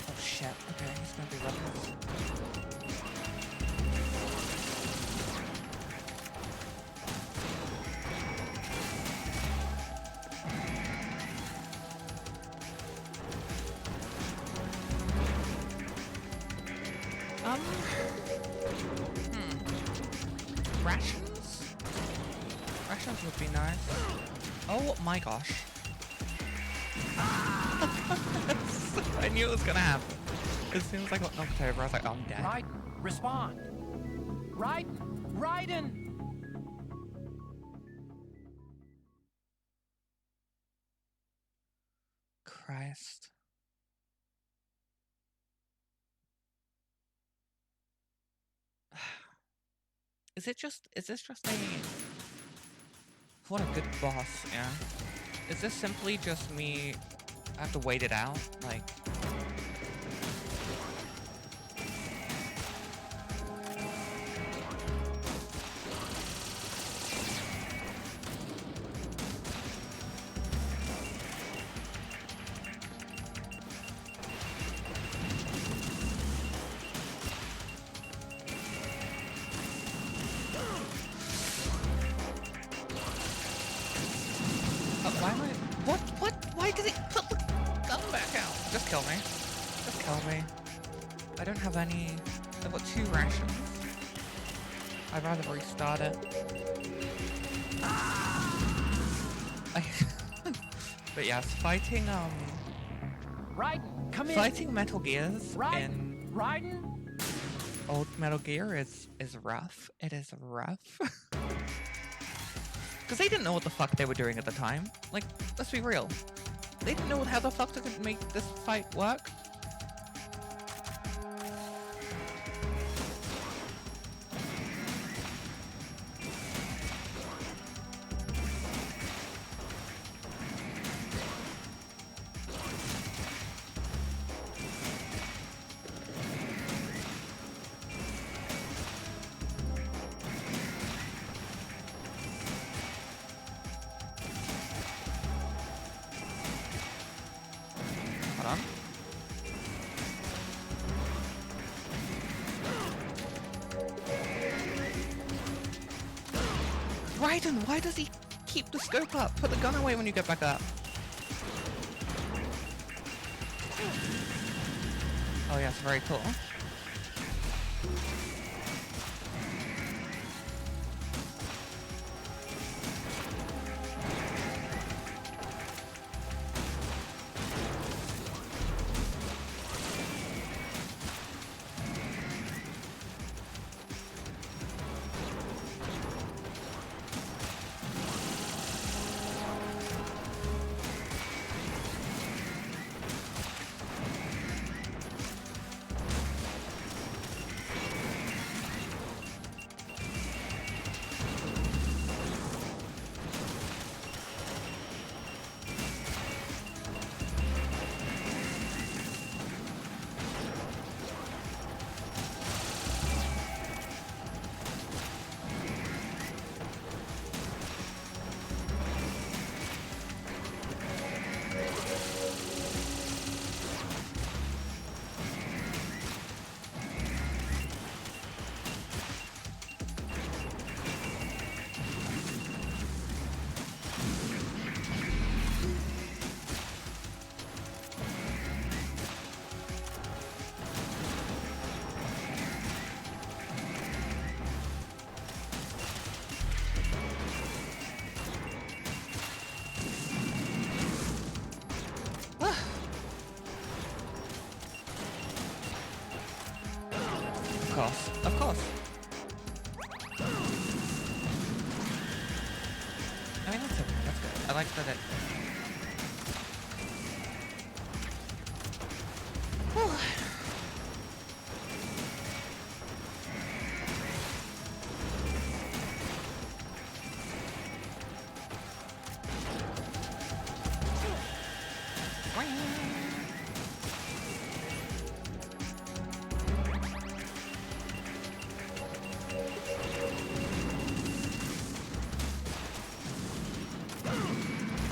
Oh shit, okay, he's gonna be reckless. Rations? Rations would be nice. Oh my gosh. I knew it was gonna happen. As soon as I got knocked over, I was like, oh, I'm dead. Raiden, respond. Raiden! Raiden! Christ. Is this just a... What a good boss, yeah. Is this simply just me... I have to wait it out? Like... Why am I... What? Why did it put the gun back out? Just kill me. Just kill me. I don't have any... I've got 2 rations. I'd rather restart it. But yes, fighting, Raiden, come in! Fighting Metal Gears Raiden! in Raiden! old Metal Gear is rough. It is rough. Because they didn't know what the fuck they were doing at the time. Like, let's be real. They didn't know how the fuck to make this fight work. Hold on. Raiden, why does he keep the scope up? Put the gun away when you get back up. Oh yes, very cool. course. Of course. I mean, that's good. I like that it... Whew.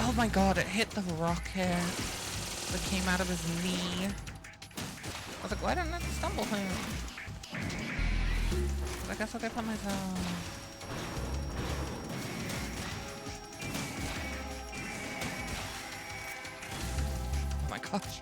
Oh my god, it hit the rocket that came out of his knee. I was like, why didn't it stumble him? I guess I'll get on myself. Oh my gosh.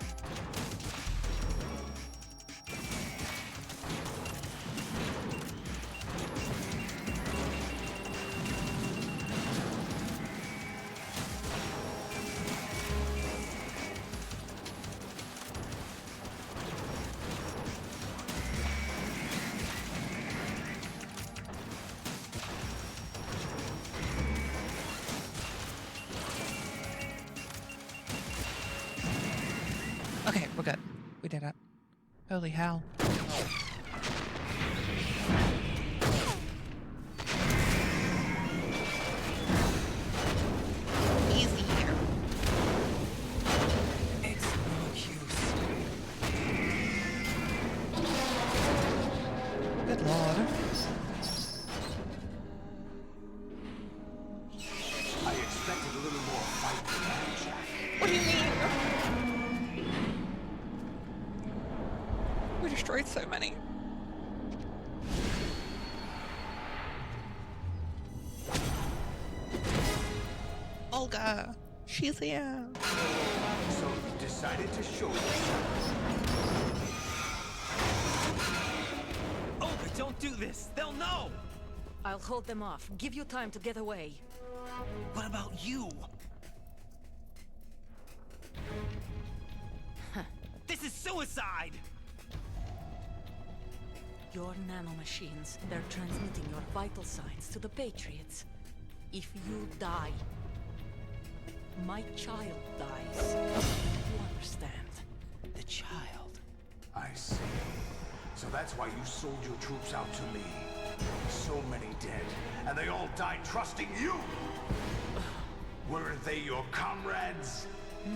Okay, we're good. We did it. Holy hell. Easy here. It's no use. Good lord. I expected a little more fight than that, Jack. What do you mean? We destroyed so many. Olga, she's here. So you decided to show yourself. Olga, don't do this! They'll know! I'll hold them off. Give you time to get away. What about you? This is suicide! Your nanomachines, they're transmitting your vital signs to the Patriots. If you die, my child dies. You understand? The child. I see. So that's why you sold your troops out to me. So many dead, and they all died trusting you! Weren't they your comrades?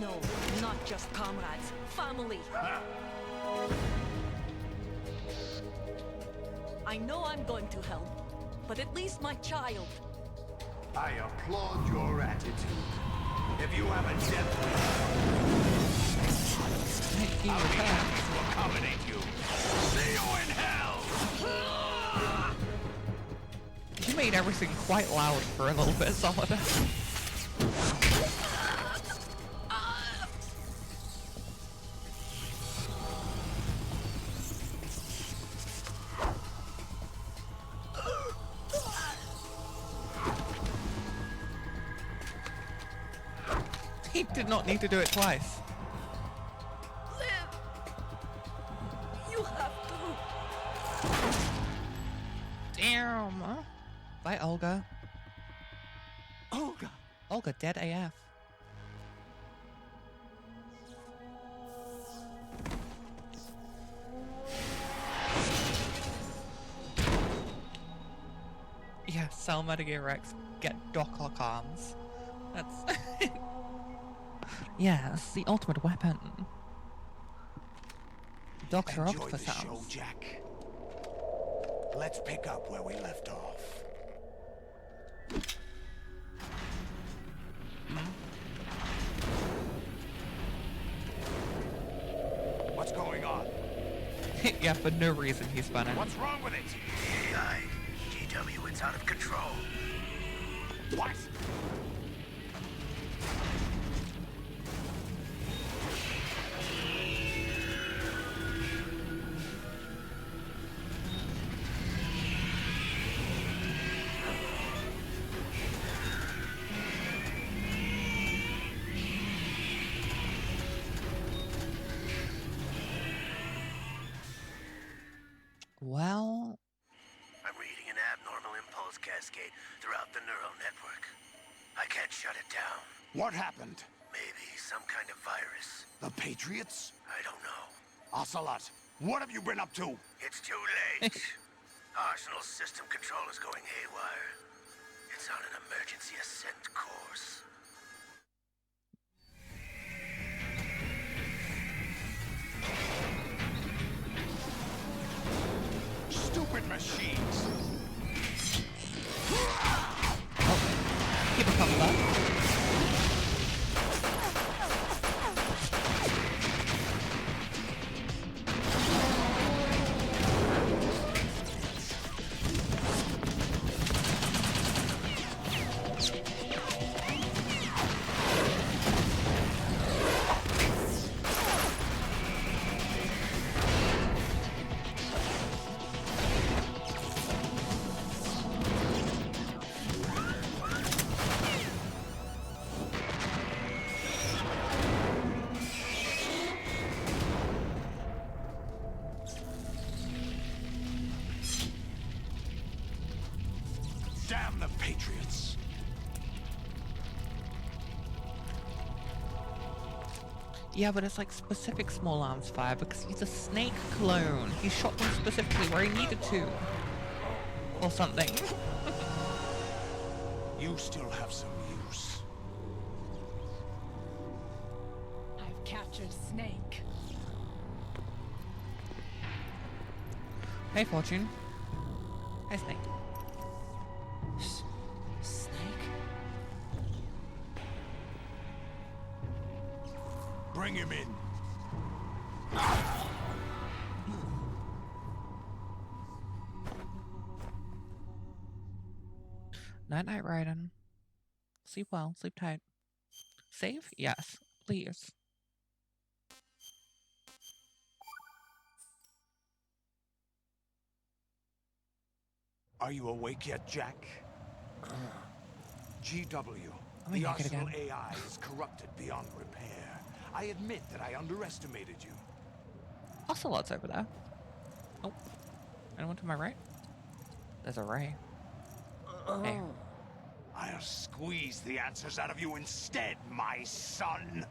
No, not just comrades. Family. Huh? I know I'm going to hell, but at least my child. I applaud your attitude. If you have a death wish, I'll be happy to accommodate you. See you in hell! You made everything quite loud for a little bit, Solid. He did not need to do it twice. Live! You have to! Damn. Bye, Olga. Olga! Olga, dead AF. Yeah, sell Metagear Rex, get Docker arms. That's... Yes, the ultimate weapon. Doctor Enjoy Octopus the show, arms. Jack. Let's pick up where we left off. What's going on? Yeah, for no reason he's funny. What's wrong with it? AI. GW, it's out of control. What? Well, What happened? Maybe some kind of virus. The Patriots? I don't know. Ocelot, what have you been up to? It's too late. Arsenal's system control is going haywire. It's on an emergency ascent course. Stupid machines! Keep it coming back. Damn the Patriots! Yeah, but it's like specific small arms fire because he's a snake clone. He shot them specifically where he needed to. Or something. You still have some use. I've captured Snake. Hey, Fortune. Hey, Snake. Snake? Bring him in. Night-night, Raiden. Sleep well, sleep tight. Save? Yes, please. Are you awake yet, Jack? GW, Oh, the yeah, Arsenal again. AI is corrupted beyond repair. I admit that I underestimated you. Ocelot's over there. Oh. Anyone to my right? There's a Ray. Hey. I'll squeeze the answers out of you instead, my son.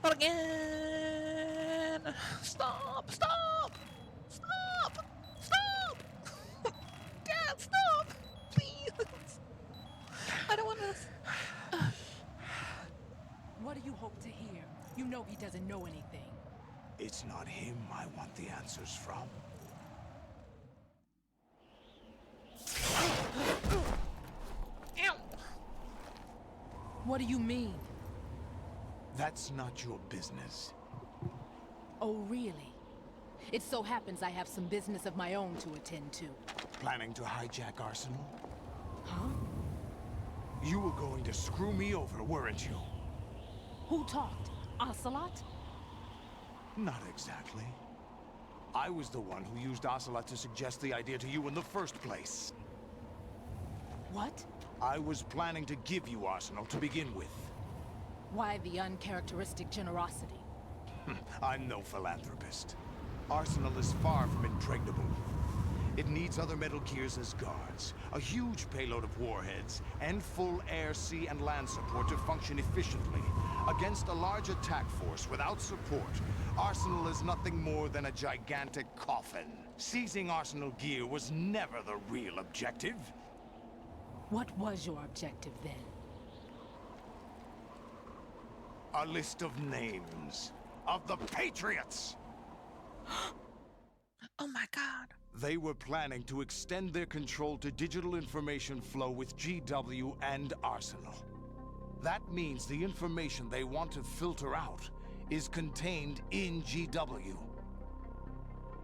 Not again! Stop! Stop! Stop! Stop! Dad, stop! Please! I don't want to... What do you hope to hear? You know he doesn't know anything. It's not him I want the answers from. Ow! What do you mean? That's not your business. Oh, really? It so happens I have some business of my own to attend to. Planning to hijack Arsenal? Huh? You were going to screw me over, weren't you? Who talked? Ocelot? Not exactly. I was the one who used Ocelot to suggest the idea to you in the first place. What? I was planning to give you Arsenal to begin with. Why the uncharacteristic generosity? I'm no philanthropist. Arsenal is far from impregnable. It needs other Metal Gears as guards, a huge payload of warheads, and full air, sea, and land support to function efficiently. Against a large attack force without support, Arsenal is nothing more than a gigantic coffin. Seizing Arsenal gear was never the real objective. What was your objective then? A list of names of the Patriots! Oh my god. They were planning to extend their control to digital information flow with GW and Arsenal. That means the information they want to filter out is contained in GW,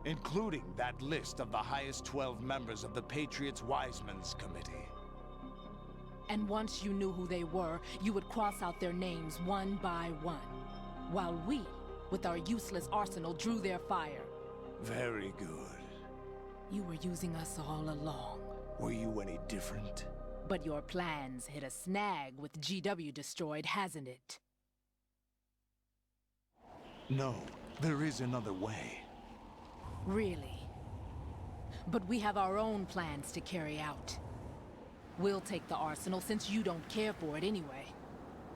including that list of the highest 12 members of the Patriots Wiseman's Committee. And once you knew who they were, you would cross out their names one by one, while we, with our useless arsenal, drew their fire. Very good. You were using us all along. Were you any different? But your plans hit a snag with GW destroyed, hasn't it? No, there is another way. Really? But we have our own plans to carry out. We'll take the arsenal since you don't care for it anyway.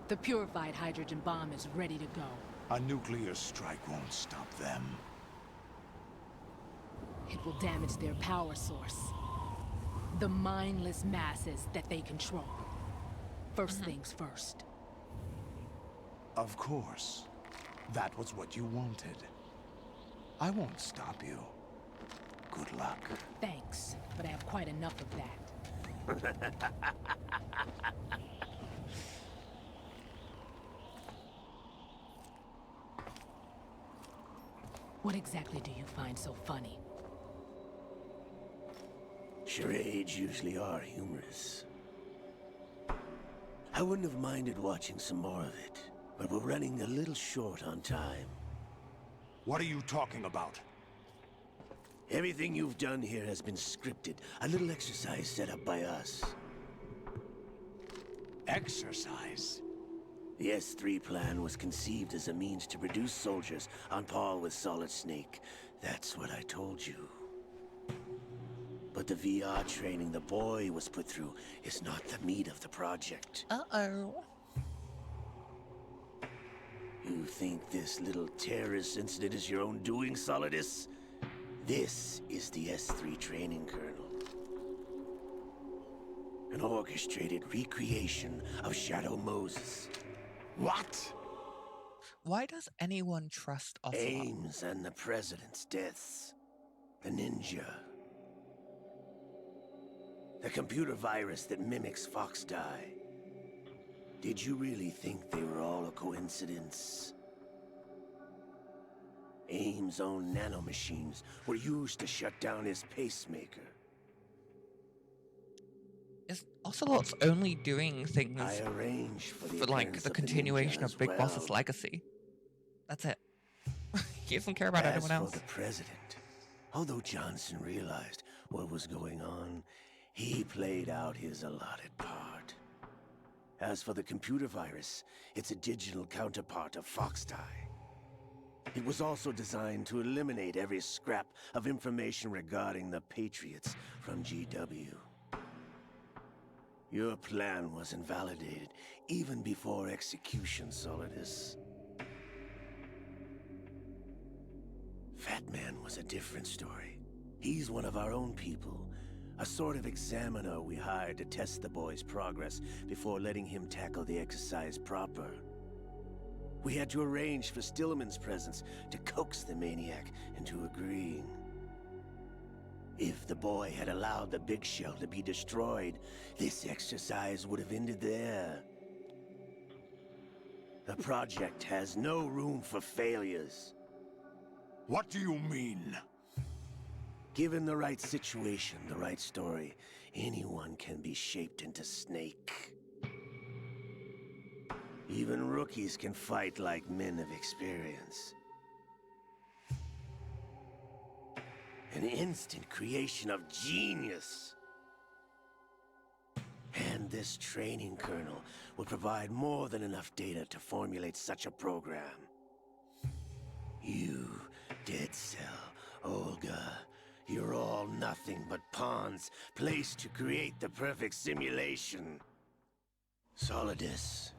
The purified hydrogen bomb is ready to go. A nuclear strike won't stop them. It will damage their power source. The mindless masses that they control. First things first. Of course. That was what you wanted. I won't stop you. Good luck. Thanks, but I have quite enough of that. What exactly do you find so funny? Charades usually are humorous. I wouldn't have minded watching some more of it, but we're running a little short on time. What are you talking about? Everything you've done here has been scripted. A little exercise set up by us. Exercise? The S3 plan was conceived as a means to produce soldiers on par with Solid Snake. That's what I told you. But the VR training the boy was put through is not the meat of the project. Uh-oh. You think this little terrorist incident is your own doing, Solidus? This is the S3 training kernel. An orchestrated recreation of Shadow Moses. What? Why does anyone trust Ocelot? Ames and the President's deaths. The ninja. The computer virus that mimics Foxdie. Did you really think they were all a coincidence? Ames' own nanomachines were used to shut down his pacemaker. Is Ocelot's only doing things I arranged for the like appearance the of continuation ninja of as Big well. Boss's legacy? That's it. He doesn't care about As anyone else. for the president, although Johnson realized what was going on, he played out his allotted part. As for the computer virus, it's a digital counterpart of Foxdie. It was also designed to eliminate every scrap of information regarding the Patriots from GW. Your plan was invalidated even before execution, Solidus. Fat Man was a different story. He's one of our own people. A sort of examiner we hired to test the boy's progress before letting him tackle the exercise proper. We had to arrange for Stillman's presence to coax the maniac into agreeing. If the boy had allowed the big shell to be destroyed, this exercise would have ended there. The project has no room for failures. What do you mean? Given the right situation, the right story, anyone can be shaped into Snake. Even rookies can fight like men of experience. An instant creation of genius. And this training kernel will provide more than enough data to formulate such a program. You, Dead Cell, Olga, you're all nothing but pawns placed to create the perfect simulation. Solidus,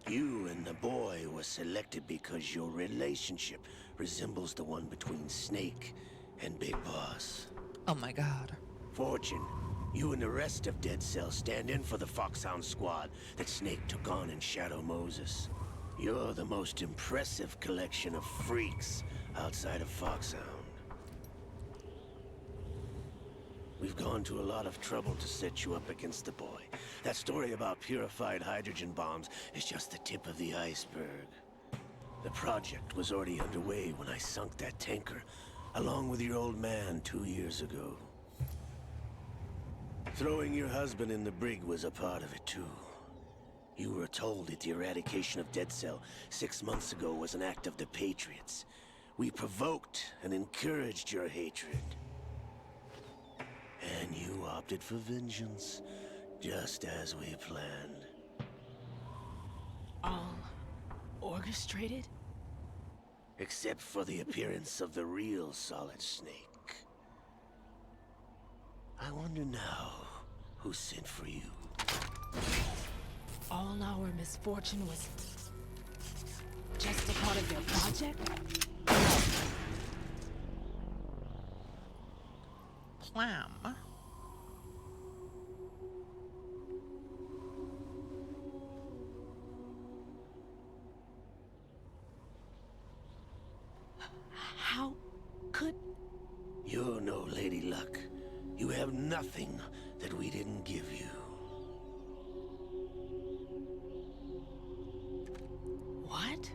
you and the boy were selected because your relationship resembles the one between Snake and Big Boss. Oh my god. Fortune, you and the rest of Dead Cell stand in for the Foxhound squad that Snake took on in Shadow Moses. You're the most impressive collection of freaks outside of Foxhound. We've gone to a lot of trouble to set you up against the boy. That story about purified hydrogen bombs is just the tip of the iceberg. The project was already underway when I sunk that tanker, along with your old man 2 years ago. Throwing your husband in the brig was a part of it too. You were told that the eradication of Dead Cell 6 months ago was an act of the Patriots. We provoked and encouraged your hatred. And you opted for vengeance, just as we planned. All orchestrated? Except for the appearance of the real Solid Snake. I wonder now, Who sent for you? All our misfortune was just a part of their project? Plan. How could... You're no Lady Luck. You have nothing that we didn't give you. What?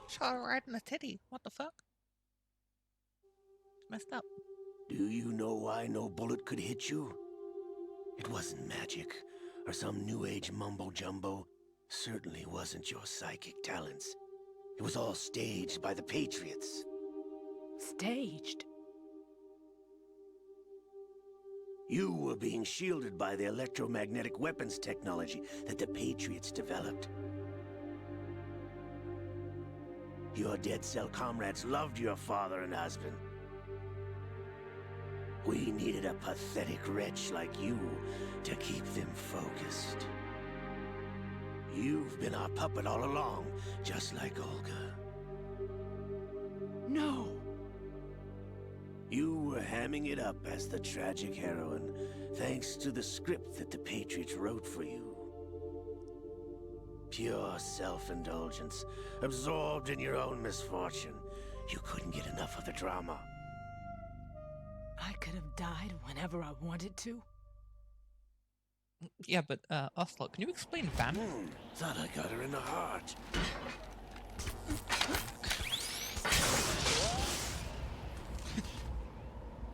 Shot her right in the titty. What the fuck? Messed up. Do you know why no bullet could hit you? It wasn't magic, or some new age mumbo-jumbo. Certainly wasn't your psychic talents. It was all staged by the Patriots. Staged? You were being shielded by the electromagnetic weapons technology that the Patriots developed. Your dead cell comrades loved your father and husband. We needed a pathetic wretch like you to keep them focused. You've been our puppet all along, just like Olga. No! You were hamming it up as the tragic heroine, thanks to the script that the Patriots wrote for you. Pure self-indulgence, absorbed in your own misfortune. You couldn't get enough of the drama. I could have died whenever I wanted to. Yeah, but Ocelot, can you explain Van? Thought I got her in the heart.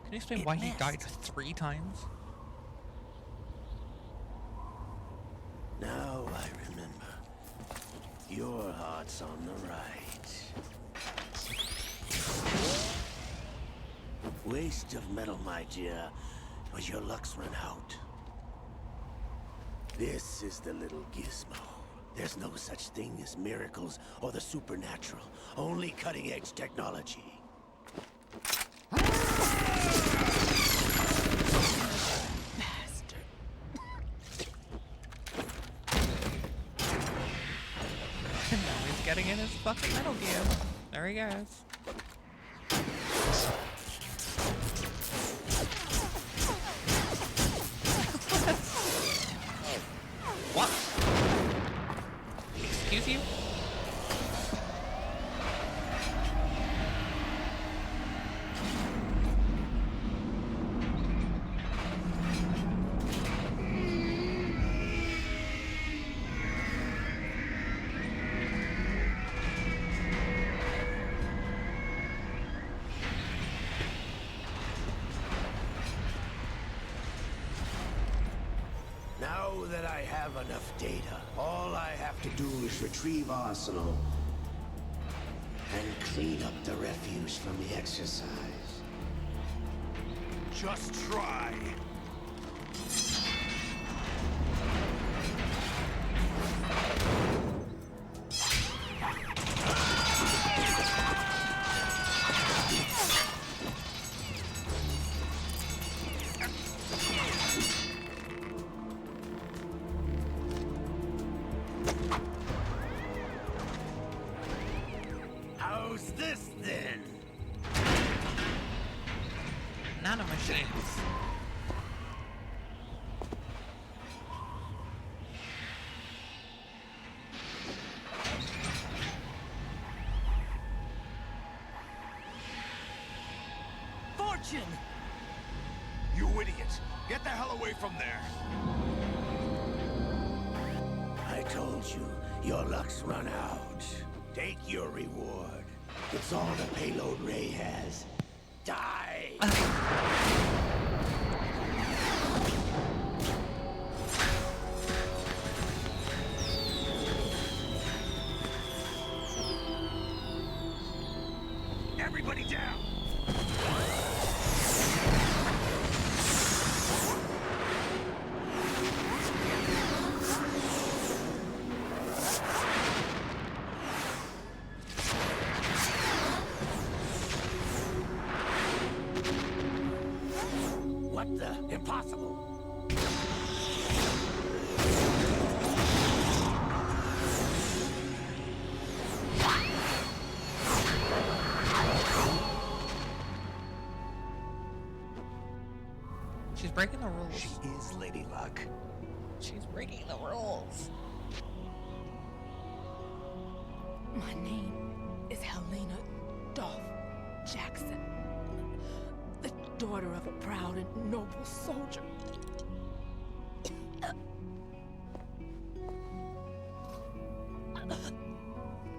Can you explain why he died 3 times? Now I remember. Your heart's on the right. Waste of metal, my dear, but your luck's run out. This is the little gizmo. There's no such thing as miracles or the supernatural. Only cutting-edge technology. Bastard. Now he's getting in his fucking Metal Gear. There he goes. What? Excuse you? Now that I have enough data, all I have to do is retrieve Arsenal and clean up the refuse from the exercise. Just try. How's this then? Nanomachines. Fortune! You idiot! Get the hell away from there! I told you, your luck's run out. Take your reward. It's all the payload Ray has. Die! Everybody down! Impossible! She's breaking the rules. She is Lady Luck. She's breaking the rules. My name is Helena Dolph Jackson, the daughter of a proud and noble soldier.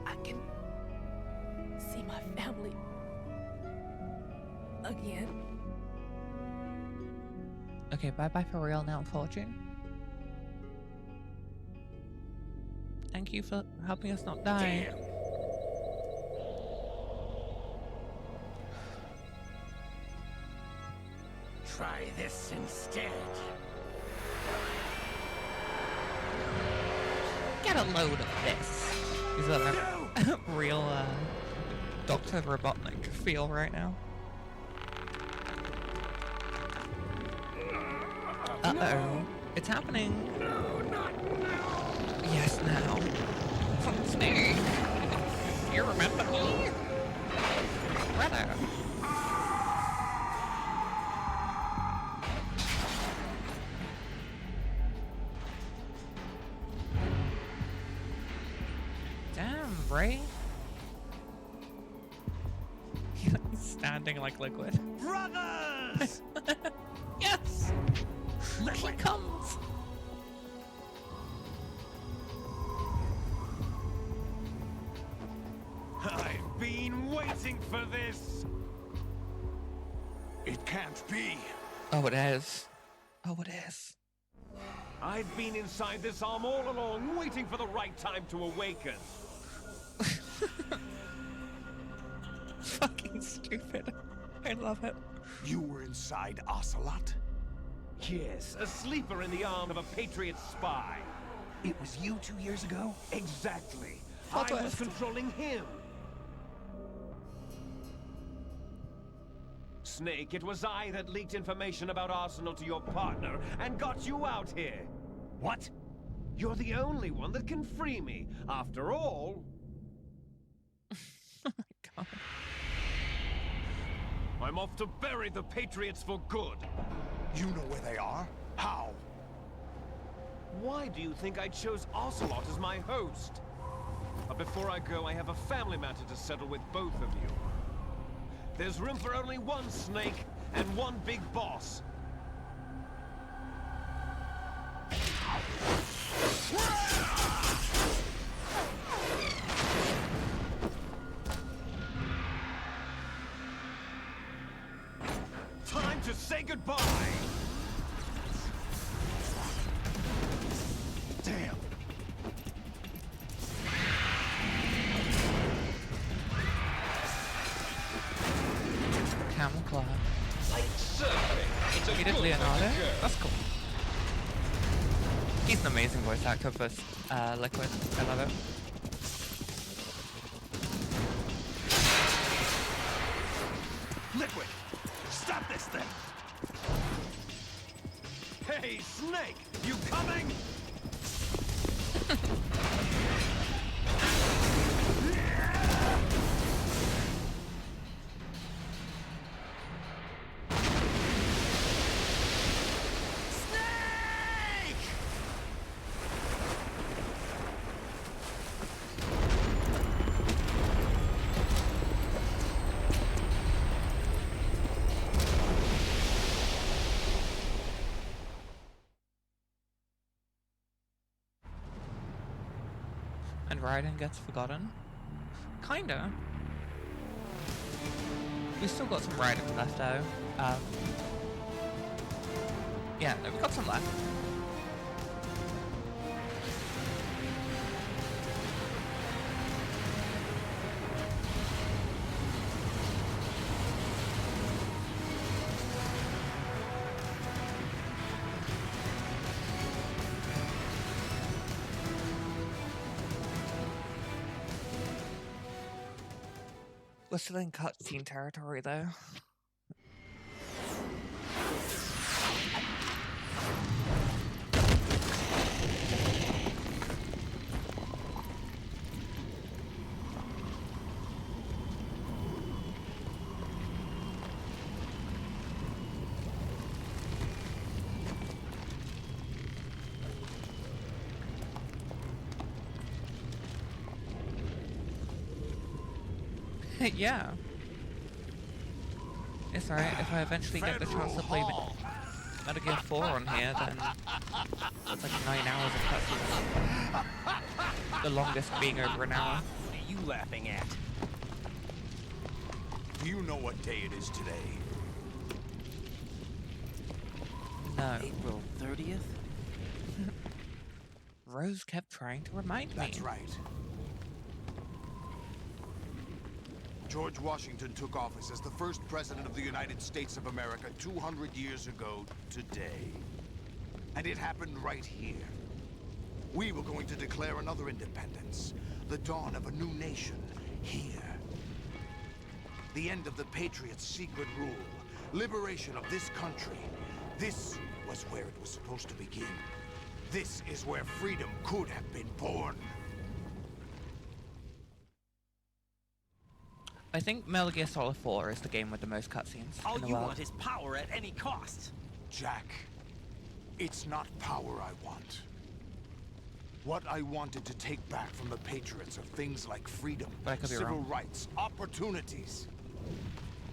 I can see my family again. Okay, bye-bye for real now, Fortune. Thank you for helping us not die. Damn. Try this instead. Get a load of this. Is that a real Dr. Robotnik feel right now? Uh-oh. It's happening. No, not now. Yes, now. Snake. You remember me? Brother. Damn, Ray. He's standing like liquid. Brothers! Yes! He comes! I've been waiting for this! It can't be. Oh, it is. Oh, it is. I've been inside this arm all along, waiting for the right time to awaken. Fucking stupid. I love it. You were inside Ocelot? Yes, a sleeper in the arm of a Patriot spy. It was you 2 years ago? Exactly. Plot I was twist. controlling him. Snake, it was I that leaked information about Arsenal to your partner and got you out here. What? You're the only one that can free me. After all... Oh my god. I'm off to bury the Patriots for good. You know where they are? How? Why do you think I chose Ocelot as my host? But before I go, I have a family matter to settle with both of you. There's room for only one Snake and one big boss. Time to say goodbye! Damn. Camel Claw. Like surfing. It's a He did good Leonardo? way to go. That's cool. He's an amazing voice actor for Liquid. I love it. Liquid! Stop this thing! Hey, Snake! You coming? Snake! And Raiden gets forgotten. Kinda. We've still got some Raiden left though. Yeah, no, we've got some left. We're still in cutscene territory though. Yeah. It's alright, if I eventually get the chance to play Metal Gear 4 on here, then that's like 9 hours of cutscenes. The longest being over an hour. What are you laughing at? Do you know what day it is today? No. April 30th? Rose kept trying to remind me. That's right. George Washington took office as the first president of the United States of America 200 years ago today. And it happened right here. We were going to declare another independence, the dawn of a new nation, here. The end of the Patriots' secret rule, liberation of this country. This was where it was supposed to begin. This is where freedom could have been born. I think Metal Gear Solid 4 is the game with the most cutscenes All in the you world. want is power at any cost. Jack, it's not power I want. What I wanted to take back from the Patriots are things like freedom, But I could be civil wrong. rights, opportunities.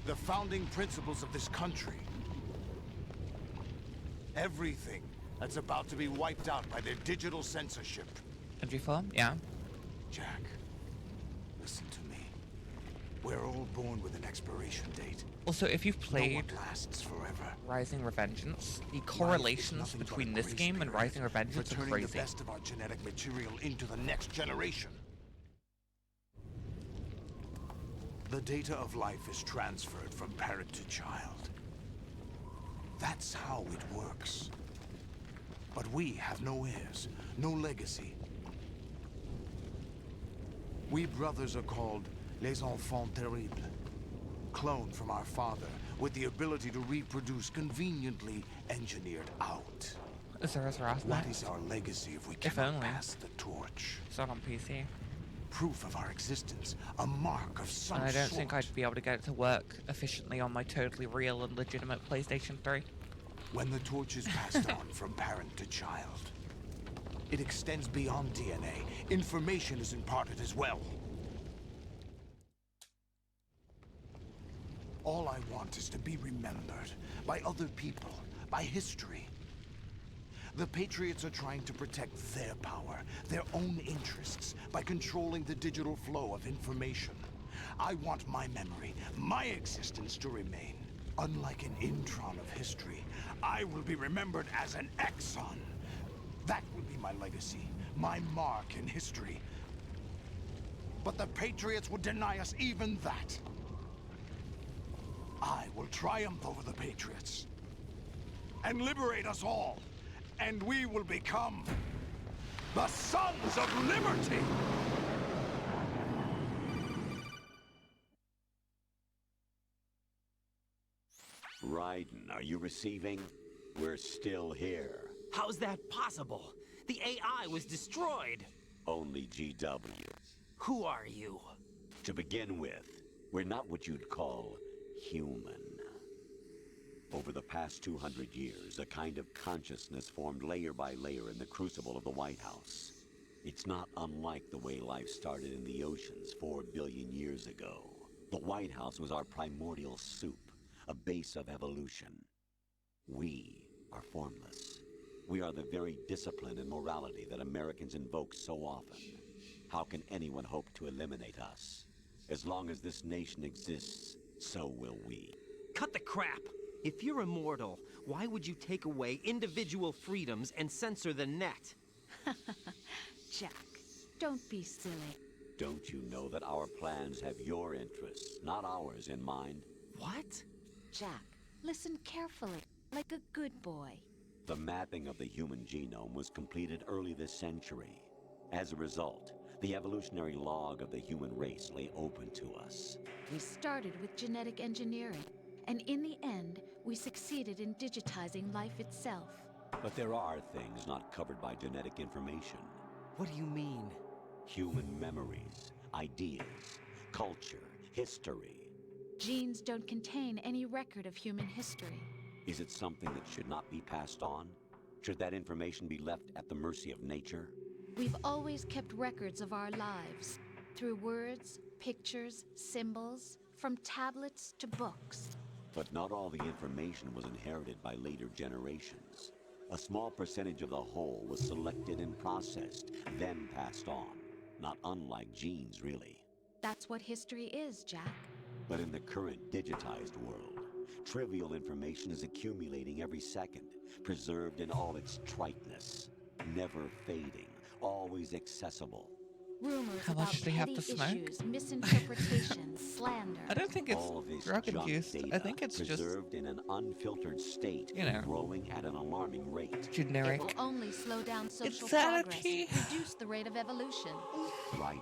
The founding principles of this country. Everything that's about to be wiped out by their digital censorship. MG4? Yeah. Jack, listen to me. We're all born with an expiration date. Also, if you've No played one lasts forever. Rising Revengeance, the Life is correlations nothing but a between this grace game and period Rising for Revengeance are turning crazy. the best of our genetic material into the next generation. The data of life is transferred from parent to child. That's how it works. But we have no heirs, no legacy. We brothers are called les enfants terribles. Cloned from our father, with the ability to reproduce conveniently engineered out. Is there a Zarath What map? is our legacy if we If cannot only. pass the torch? It's not on PC. Proof of our existence, a mark of some And I don't sort. think I'd be able to get it to work efficiently on my totally real and legitimate PlayStation 3. When the torch is passed on from parent to child, it extends beyond DNA. Information is imparted as well. All I want is to be remembered by other people, by history. The Patriots are trying to protect their power, their own interests, by controlling the digital flow of information. I want my memory, my existence to remain. Unlike an intron of history, I will be remembered as an exon. That will be my legacy, my mark in history. But the Patriots would deny us even that. I will triumph over the Patriots and liberate us all, and we will become the Sons of Liberty! Raiden, are you receiving? We're still here. How's that possible? The AI was destroyed. Only GW. Who are you? To begin with, we're not what you'd call human. Over the past 200 years, a kind of consciousness formed layer by layer in the crucible of the White House. It's not unlike the way life started in the oceans 4 billion years ago. The White House was our primordial soup, a base of evolution. We are formless. We are the very discipline and morality that Americans invoke so often. How can anyone hope to eliminate us? As long as this nation exists, so will we. Cut the crap! If you're immortal, why would you take away individual freedoms and censor the net? Jack, don't be silly. Don't you know that our plans have your interests, not ours, in mind? What? Jack, listen carefully, like a good boy. The mapping of the human genome was completed early this century. As a result, the evolutionary log of the human race lay open to us. We started with genetic engineering, and in the end, we succeeded in digitizing life itself. But there are things not covered by genetic information. What do you mean? Human memories, ideas, culture, history. Genes don't contain any record of human history. Is it something that should not be passed on? Should that information be left at the mercy of nature? We've always kept records of our lives, through words, pictures, symbols, from tablets to books. But not all the information was inherited by later generations. A small percentage of the whole was selected and processed, then passed on. Not unlike genes, really. That's what history is, Jack. But in the current digitized world, trivial information is accumulating every second, preserved in all its triteness, never fading, always accessible. Rumors How about much do they have petty to smoke? issues, misinterpretations, slander. I don't think it's All this drug junk induced. data I think it's just preserved in an unfiltered state, you know, growing at an alarming rate. generic. It will only slow down social Insanity. progress, reduce the rate of evolution. Right.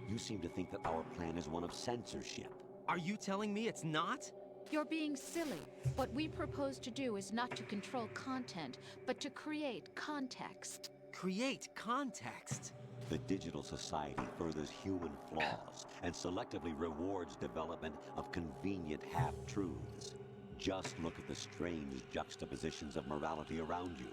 You seem to think that our plan is one of censorship. Are you telling me it's not? You're being silly. What we propose to do is not to control content, but to create context. Create context? The digital society furthers human flaws and selectively rewards development of convenient half-truths. Just look at the strange juxtapositions of morality around you.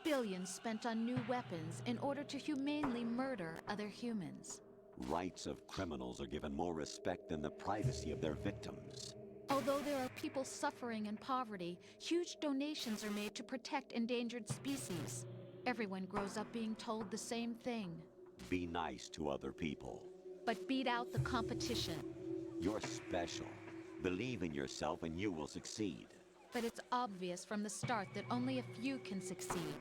Billions spent on new weapons in order to humanely murder other humans. Rights of criminals are given more respect than the privacy of their victims. Although there are people suffering in poverty, huge donations are made to protect endangered species. Everyone grows up being told the same thing. Be nice to other people. But beat out the competition. You're special. Believe in yourself and you will succeed. But it's obvious from the start that only a few can succeed.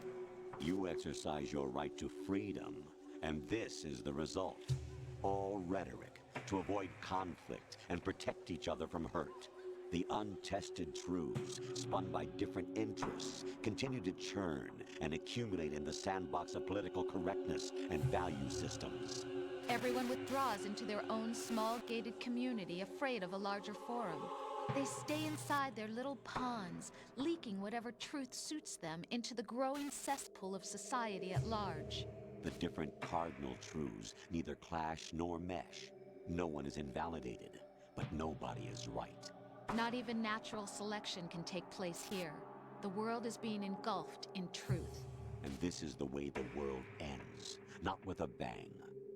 You exercise your right to freedom, and this is the result. All rhetoric to avoid conflict and protect each other from hurt. The untested truths, spun by different interests, continue to churn and accumulate in the sandbox of political correctness and value systems. Everyone withdraws into their own small gated community, afraid of a larger forum. They stay inside their little ponds, leaking whatever truth suits them into the growing cesspool of society at large. The different cardinal truths neither clash nor mesh. No one is invalidated, but nobody is right. Not even natural selection can take place here. The world is being engulfed in truth. And this is the way the world ends. Not with a bang,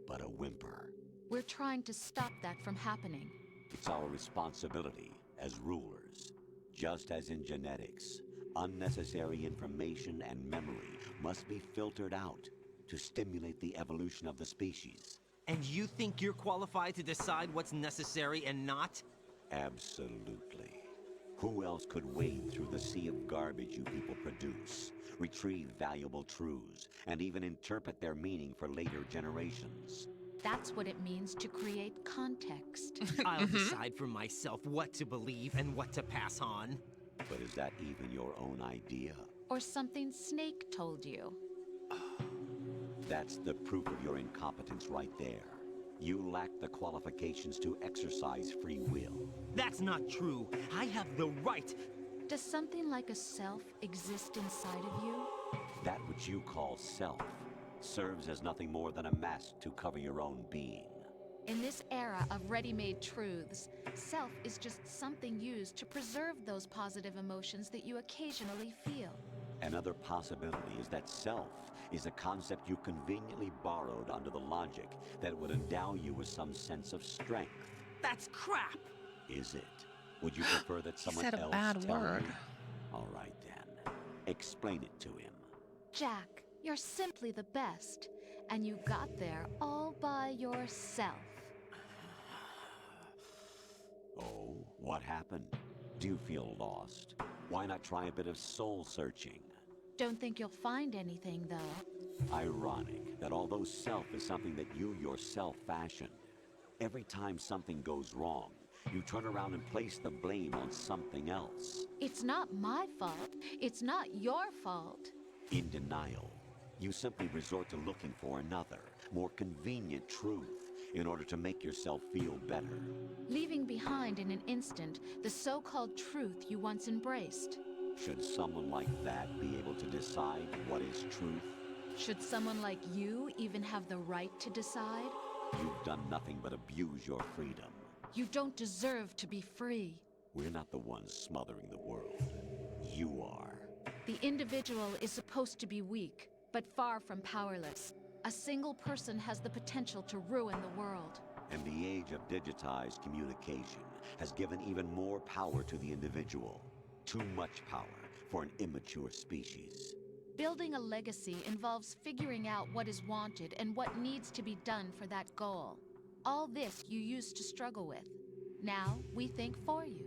but a whimper. We're trying to stop that from happening. It's our responsibility as rulers. Just as in genetics, unnecessary information and memory must be filtered out to stimulate the evolution of the species. And you think you're qualified to decide what's necessary and not? Absolutely. Who else could wade through the sea of garbage you people produce, retrieve valuable truths, and even interpret their meaning for later generations? That's what it means to create context. I'll decide for myself what to believe and what to pass on. But is that even your own idea? Or something Snake told you? That's the proof of your incompetence right there. You lack the qualifications to exercise free will. That's not true. I have the right. Does something like a self exist inside of you? That which you call self serves as nothing more than a mask to cover your own being. In this era of ready-made truths, self is just something used to preserve those positive emotions that you occasionally feel. Another possibility is that self is a concept you conveniently borrowed under the logic that it would endow you with some sense of strength. That's crap! Is it? Would you prefer that someone said a else bad tell word. you? All right then. Explain it to him. Jack, you're simply the best, and you got there all by yourself. Oh, what happened? Do you feel lost? Why not try a bit of soul searching? Don't think you'll find anything, though. Ironic that although self is something that you yourself fashioned, every time something goes wrong, you turn around and place the blame on something else. It's not my fault. It's not your fault. In denial, you simply resort to looking for another, more convenient truth in order to make yourself feel better. Leaving behind in an instant the so-called truth you once embraced. Should someone like that be able to decide what is truth? Should someone like you even have the right to decide? You've done nothing but abuse your freedom. You don't deserve to be free. We're not the ones smothering the world. You are. The individual is supposed to be weak, but far from powerless. A single person has the potential to ruin the world. And the age of digitized communication has given even more power to the individual. Too much power for an immature species. Building a legacy involves figuring out what is wanted and what needs to be done for that goal. All this you used to struggle with. Now, we think for you.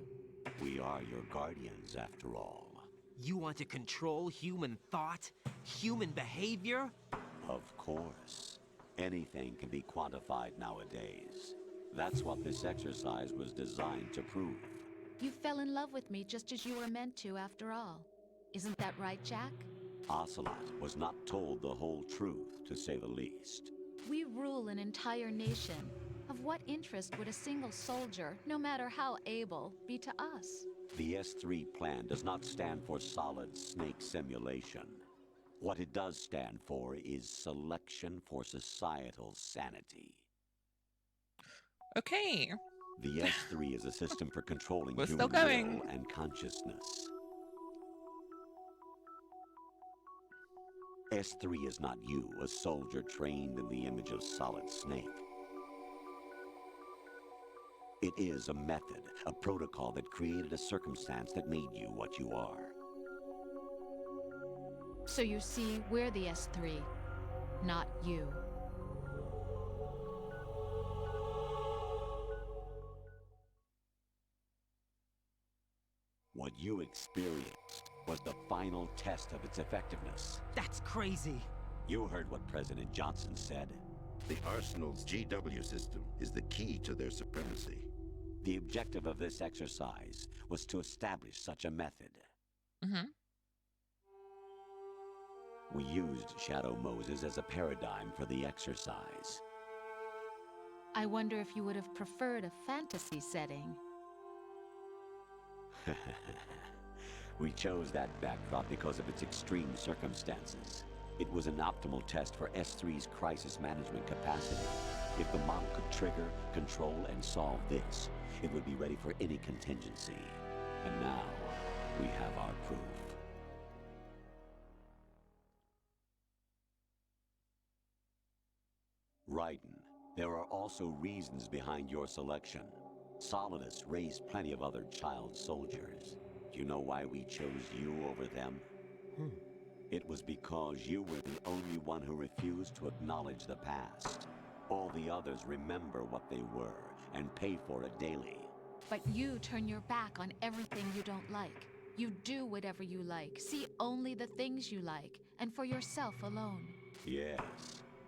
We are your guardians, after all. You want to control human thought? Human behavior? Of course. Anything can be quantified nowadays. That's what this exercise was designed to prove. You fell in love with me just as you were meant to, after all. Isn't that right, Jack? Ocelot was not told the whole truth, to say the least. We rule an entire nation. Of what interest would a single soldier, no matter how able, be to us? The S3 plan does not stand for solid snake simulation. What it does stand for is selection for societal sanity. Okay. The S3 is a system for controlling We're human still going. will and consciousness. S3 is not you, a soldier trained in the image of Solid Snake. It is a method, a protocol that created a circumstance that made you what you are. So you see, we're the S3, not you. What you experienced was the final test of its effectiveness. That's crazy. You heard what President Johnson said. The Arsenal's GW system is the key to their supremacy. The objective of this exercise was to establish such a method. Mm-hmm. We used Shadow Moses as a paradigm for the exercise. I wonder if you would have preferred a fantasy setting. We chose that backdrop because of its extreme circumstances. It was an optimal test for S3's crisis management capacity. If the model could trigger, control, and solve this, it would be ready for any contingency. And now, we have our proof. Raiden, there are also reasons behind your selection. Solidus raised plenty of other child soldiers. Do you know why we chose you over them? It was because you were the only one who refused to acknowledge the past. All the others remember what they were and pay for it daily. But you turn your back on everything you don't like. You do whatever you like, see only the things you like, and for yourself alone. Yes,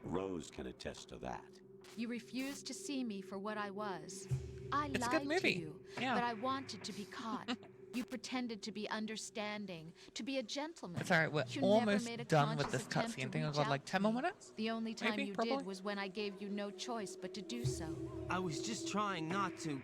Rose can attest to that. You refused to see me for what I was. I It's a lied good movie. to you, Yeah. but I wanted to be caught. You pretended to be understanding, to be a gentleman. It's alright, we're You never almost made a done with conscious this attempt to cutscene thing. I've reach got out like to 10 more me. minutes? The only time Maybe, you probably. did was when I gave you no choice but to do so. I was just trying not to.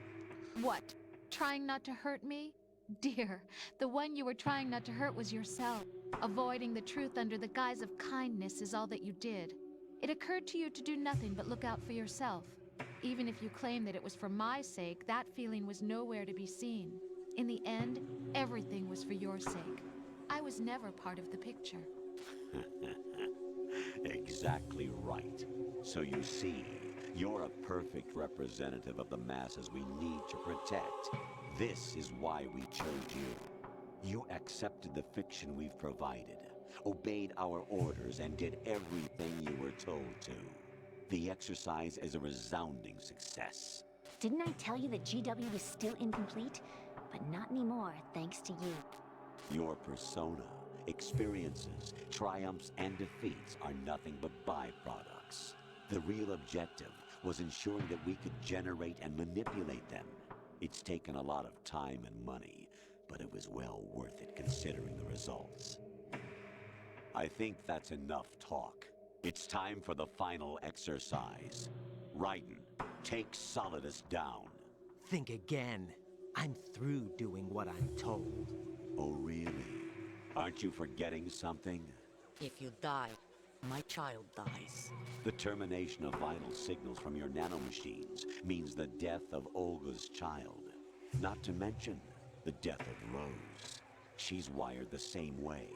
What? Trying not to hurt me? Dear, the one you were trying not to hurt was yourself. Avoiding the truth under the guise of kindness is all that you did. It occurred to you to do nothing but look out for yourself. Even if you claim that it was for my sake, that feeling was nowhere to be seen. In the end, everything was for your sake. I was never part of the picture. Exactly right. So you see, you're a perfect representative of the masses we need to protect. This is why we chose you. You accepted the fiction we've provided, obeyed our orders, and did everything you were told to. The exercise is a resounding success. Didn't I tell you that GW was still incomplete? But not anymore, thanks to you. Your persona, experiences, triumphs, and defeats are nothing but byproducts. The real objective was ensuring that we could generate and manipulate them. It's taken a lot of time and money, but it was well worth it considering the results. I think that's enough talk. It's time for the final exercise. Raiden, take Solidus down. Think again. I'm through doing what I'm told. Oh, really? Aren't you forgetting something? If you die, my child dies. The termination of vital signals from your nanomachines means the death of Olga's child. Not to mention the death of Rose. She's wired the same way.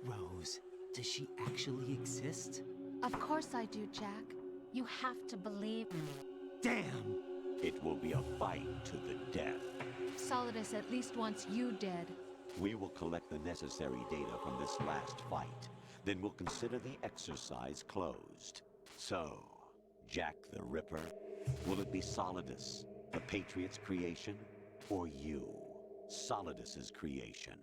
Rose, does she actually exist? Of course I do, Jack. You have to believe me. Damn! It will be a fight to the death. Solidus at least wants you dead. We will collect the necessary data from this last fight. Then we'll consider the exercise closed. So, Jack the Ripper, will it be Solidus, the Patriot's creation, or you, Solidus's creation?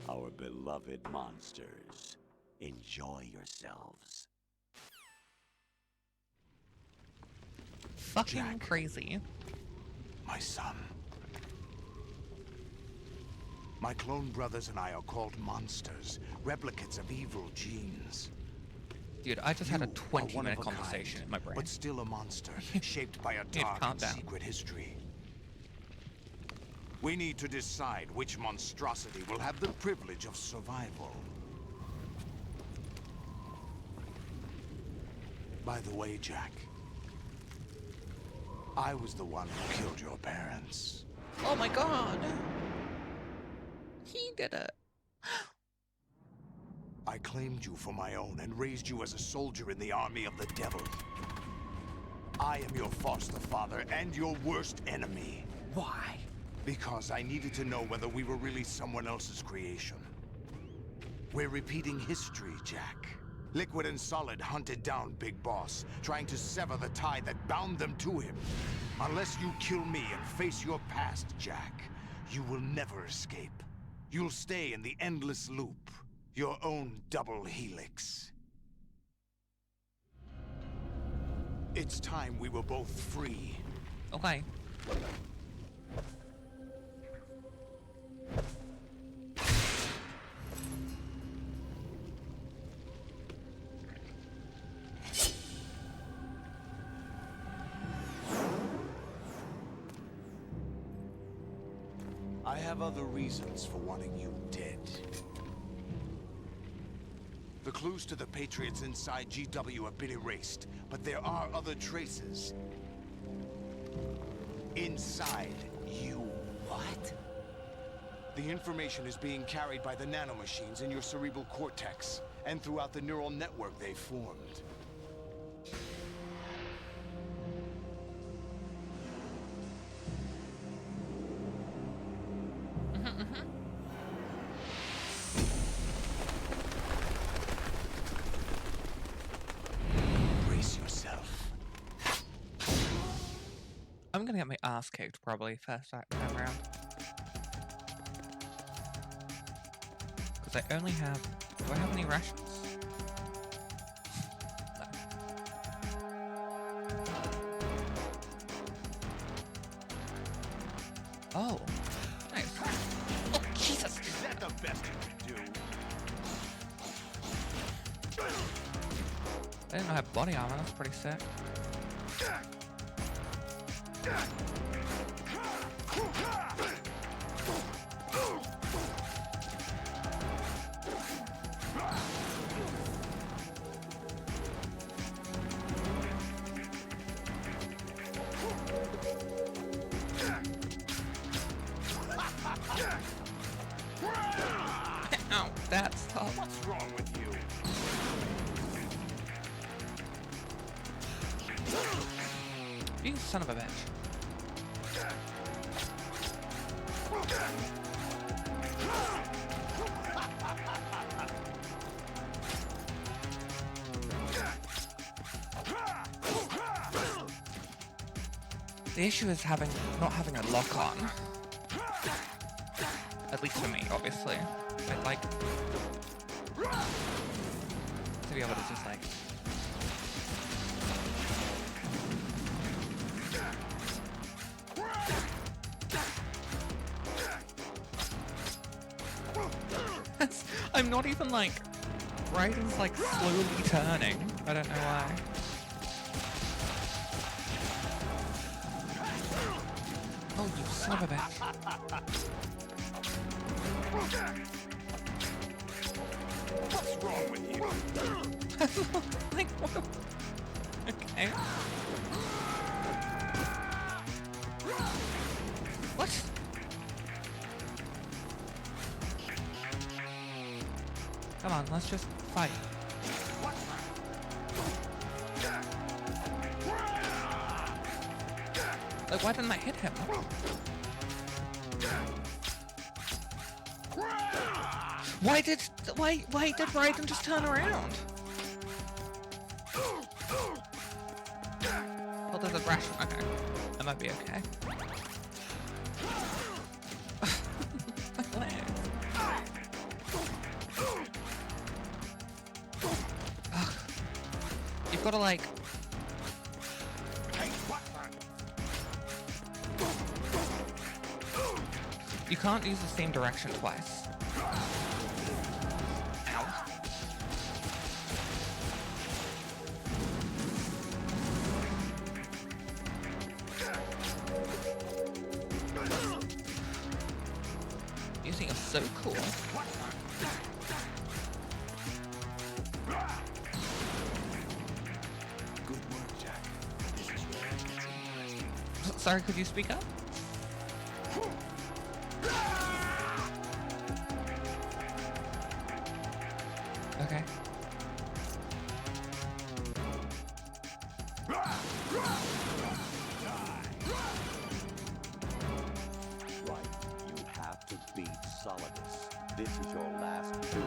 Our beloved monsters, enjoy yourselves. Fucking Jack. crazy. My son. My clone brothers and I are called monsters, replicates of evil genes. Dude, I just had a You are 20-minute one of a conversation kind, in my brain. but still a monster, shaped by a Dude, dark calm and down. secret history. We need to decide which monstrosity will have the privilege of survival. By the way, Jack, I was the one who killed your parents. Oh my god! He did it. I claimed you for my own and raised you as a soldier in the army of the devil. I am your foster father and your worst enemy. Why? Because I needed to know whether we were really someone else's creation. We're repeating history, Jack. Liquid and Solid hunted down Big Boss, trying to sever the tie that bound them to him. Unless you kill me and face your past, Jack, you will never escape. You'll stay in the endless loop, your own double helix. It's time we were both free. Okay. I have other reasons for wanting you dead. The clues to the Patriots inside GW have been erased, but there are other traces. Inside you. What? The information is being carried by the nanomachines in your cerebral cortex, and throughout the neural network they've formed. Brace yourself. I'm gonna get my ass kicked probably first time round. Because I only have... Do I have any rations? No. Oh. Nice. Oh, Jesus! Is that the best you can do? I didn't know I had body armor, that's pretty sick. Ow, that's tough. What's wrong with you? You son of a bitch. The issue is not having a lock on. At least for me, obviously. I'd like to be able to just like... I'm not even like... Raiden's like slowly turning. I don't know why. Oh, you son of a bitch. What's wrong with you? Like, what? Okay. What? Come on, let's just fight. Like, why didn't I hit him? Why did Raiden just turn around? Oh, there's a ration. Okay. That might be okay. My legs. Ugh. You've got to, like... You can't use the same direction twice. Ow. These things are so cool. Good work, Jack. This is where it gets interesting. Sorry, could you speak up? Okay. Right. You have to beat Solidus. This is your last duel.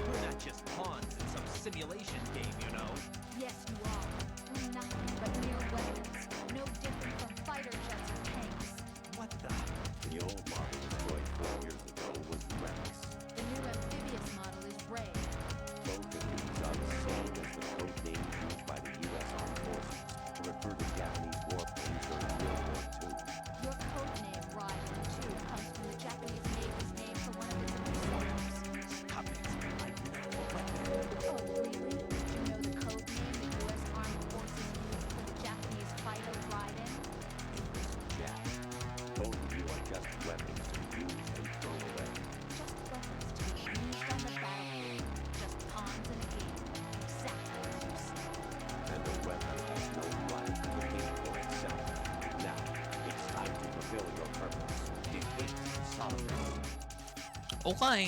We're not just pawns in some simulation game, you know. Yes, you are. We're nothing but mere weapons. No different from fighter jets or tanks. What the? The old model destroyed 4 years ago was Rex. The new amphibious model is Ray. Both of these are the same as the code names used by the U.S. Armed Forces to refer to Japanese warplanes during World War II. Your code name, Raiden, too, comes from the Japanese Navy's name for one of its interceptors. Stop it. I know what Oh, really? Did you know the code name the U.S. Armed Forces used for the Japanese fighter Raiden? it was Jack. Both of you are just weapons to be used and thrown away. Just weapons to be used on the battlefield. Just pawns in a game. Exactly as you said. And the weapon has no right to think for itself. Now, it's time to fulfill your purpose. Defeat Solidus. Okay.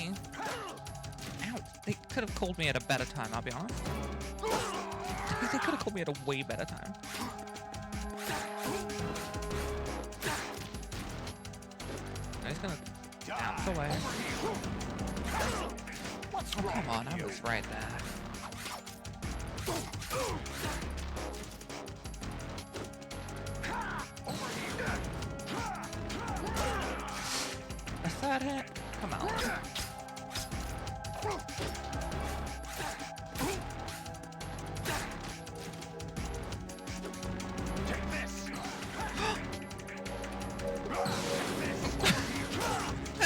Ow. They could have called me at a better time, I'll be honest. They could have called me at a way better time. I'm just gonna bounce away. Oh, come on, I was right there. A third hit? Come on. Take this! I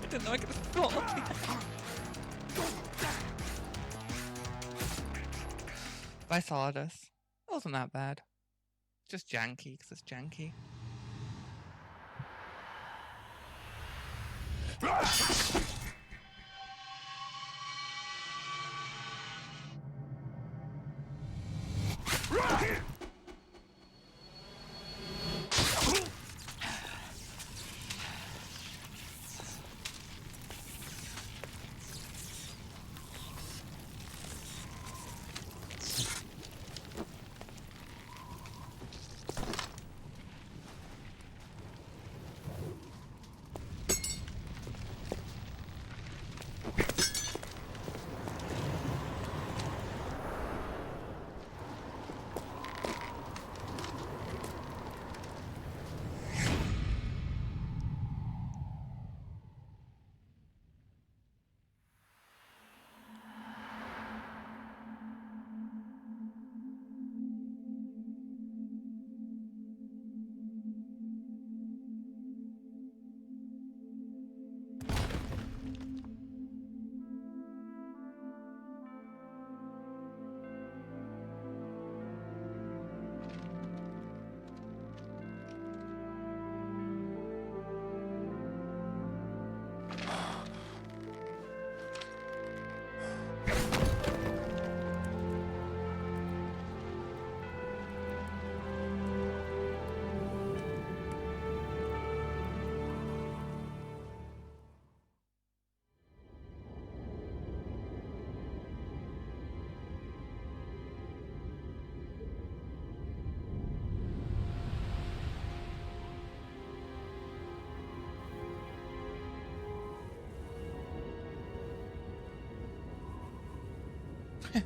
didn't know I could have fought. By Solidus. It wasn't that bad. Just janky, because it's janky.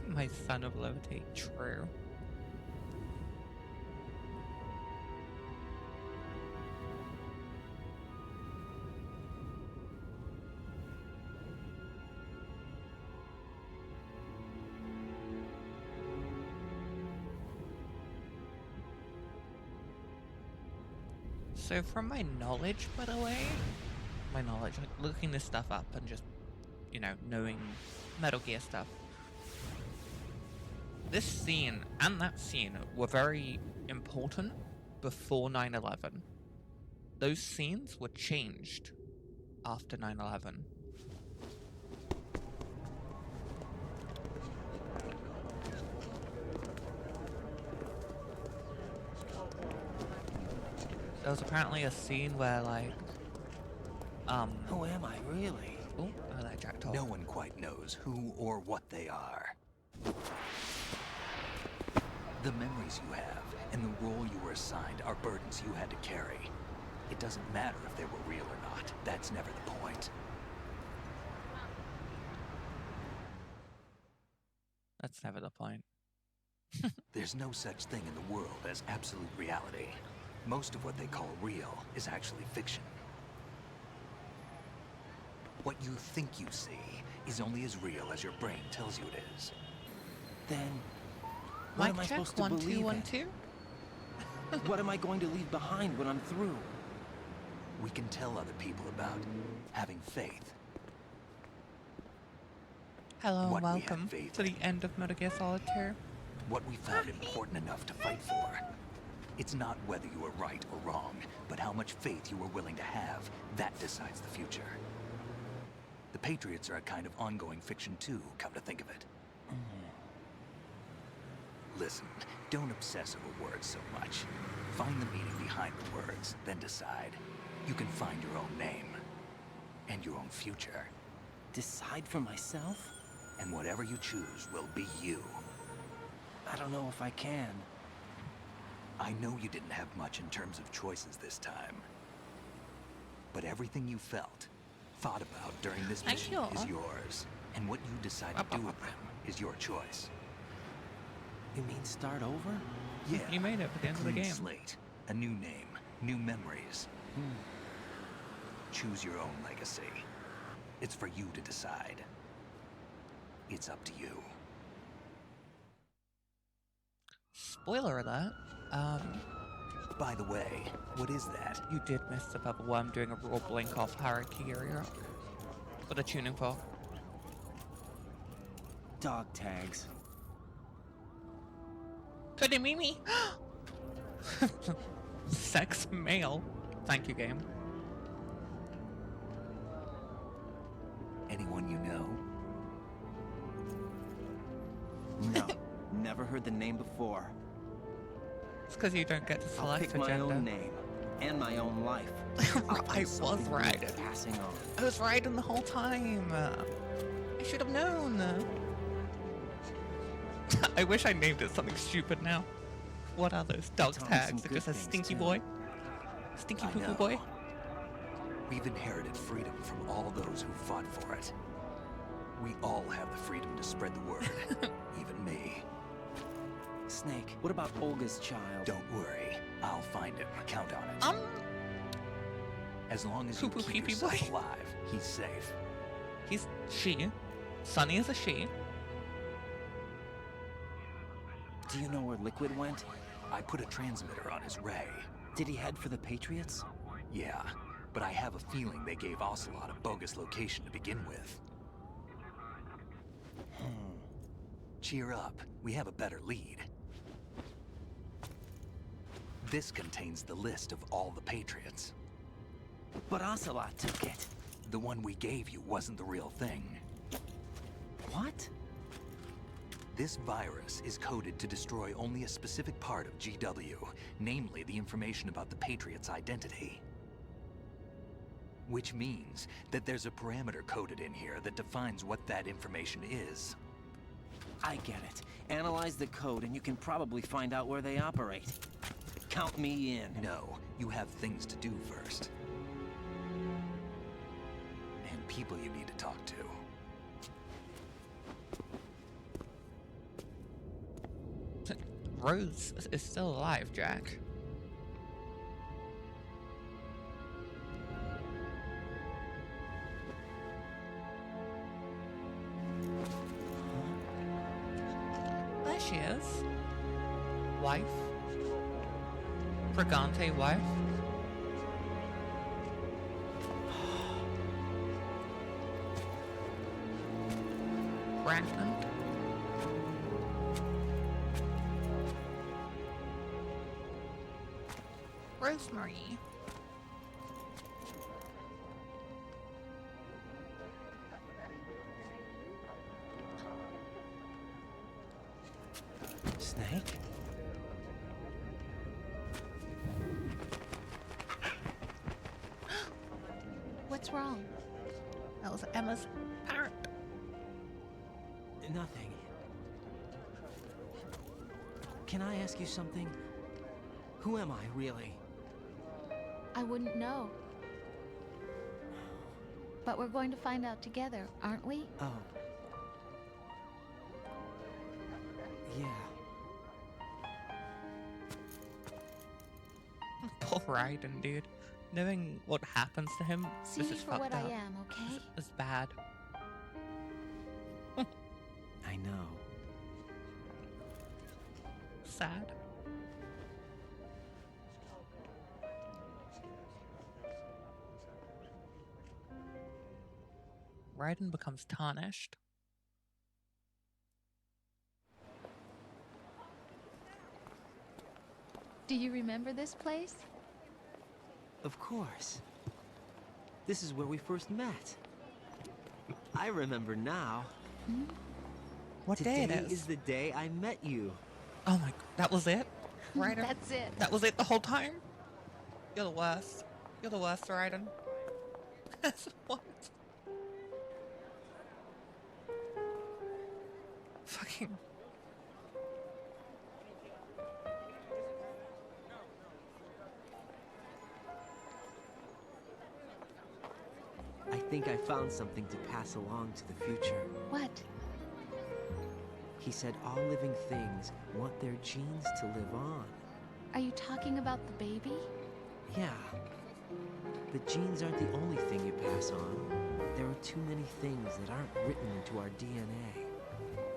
My son of levitate. True. So from my knowledge, by the way, like looking this stuff up and just, you know, knowing Metal Gear stuff, this scene and that scene were very important before 9/11. Those scenes were changed after 9/11. There was apparently a scene where, like, Who am I really? Oh, that jacked off. No one quite knows who or what they are. The memories you have and the role you were assigned are burdens you had to carry. It doesn't matter if they were real or not. That's never the point. That's never the point. There's no such thing in the world as absolute reality. Most of what they call real is actually fiction. What you think you see is only as real as your brain tells you it is. Then, what am I supposed to believe in? What am I going to leave behind when I'm through? We can tell other people about having faith. Hello What and we have welcome faith to the end of Metal Gear Solid 2. What we found important enough to fight for. It's not whether you are right or wrong, but how much faith you are willing to have. That decides the future. The Patriots are a kind of ongoing fiction too, come to think of it. Listen, don't obsess over words so much. Find the meaning behind the words, then decide. You can find your own name. And your own future. Decide for myself? And whatever you choose will be you. I don't know if I can. I know you didn't have much in terms of choices this time. But everything you felt, thought about during this mission is yours. And what you decide to do with them is your choice. You mean start over? Yeah. You made it at the end of the Clean game. slate, a new name, new memories. Choose your own legacy. It's for you to decide. It's up to you. Spoiler alert. By the way, what is that? You did miss the bubble worm doing a raw blink off Harakiri Rock. What a tuning for. Dog tags. Could it be me? Sex male. Thank you, game. Anyone you know? No, never heard the name before. It's because you don't get to I'll select pick a my gender. own name and my own life. I was right. Passing on. I was right the whole time. I should have known. I wish I named it something stupid now. What are those dog tags? It just says Stinky Boy. Stinky Poo Poo Boy. We've inherited freedom from all those who fought for it. We all have the freedom to spread the word. Even me. Snake, what about Olga's child? Don't worry. I'll find him. Count on it. As long as you Poo Poo keep Pee Pee yourself Boy. alive, he's safe. He's she. Sunny is a she. Do you know where Liquid went? I put a transmitter on his ray. Did he head for the Patriots? Yeah, but I have a feeling they gave Ocelot a bogus location to begin with. Cheer up. We have a better lead. This contains the list of all the Patriots. But Ocelot took it. The one we gave you wasn't the real thing. What? This virus is coded to destroy only a specific part of GW, namely the information about the Patriots' identity. Which means that there's a parameter coded in here that defines what that information is. I get it. Analyze the code and you can probably find out where they operate. Count me in. No, you have things to do first. And people you need to talk to. Rose is still alive, Jack. There she is. Wife. Pregante wife. Pregnant. Rosemary. Snake? What's wrong? That was Emma's parent. Nothing. Can I ask you something? Who am I, really? I wouldn't know. But we're going to find out together, aren't we? Oh. Yeah. Poor Raiden, dude. Knowing what happens to him, See this me is for fucked what up. I am, okay? It's bad. I know. Sad. Raiden becomes tarnished. Do you remember this place? Of course. This is where we first met. I remember now. What day it is? Today is the day I met you. Oh my, that was it? Raiden? That's it. That was it the whole time? You're the worst. You're the worst, Raiden. What? Fucking... I think I found something to pass along to the future. What? He said all living things want their genes to live on. Are you talking about the baby? Yeah. But genes aren't the only thing you pass on. There are too many things that aren't written into our DNA.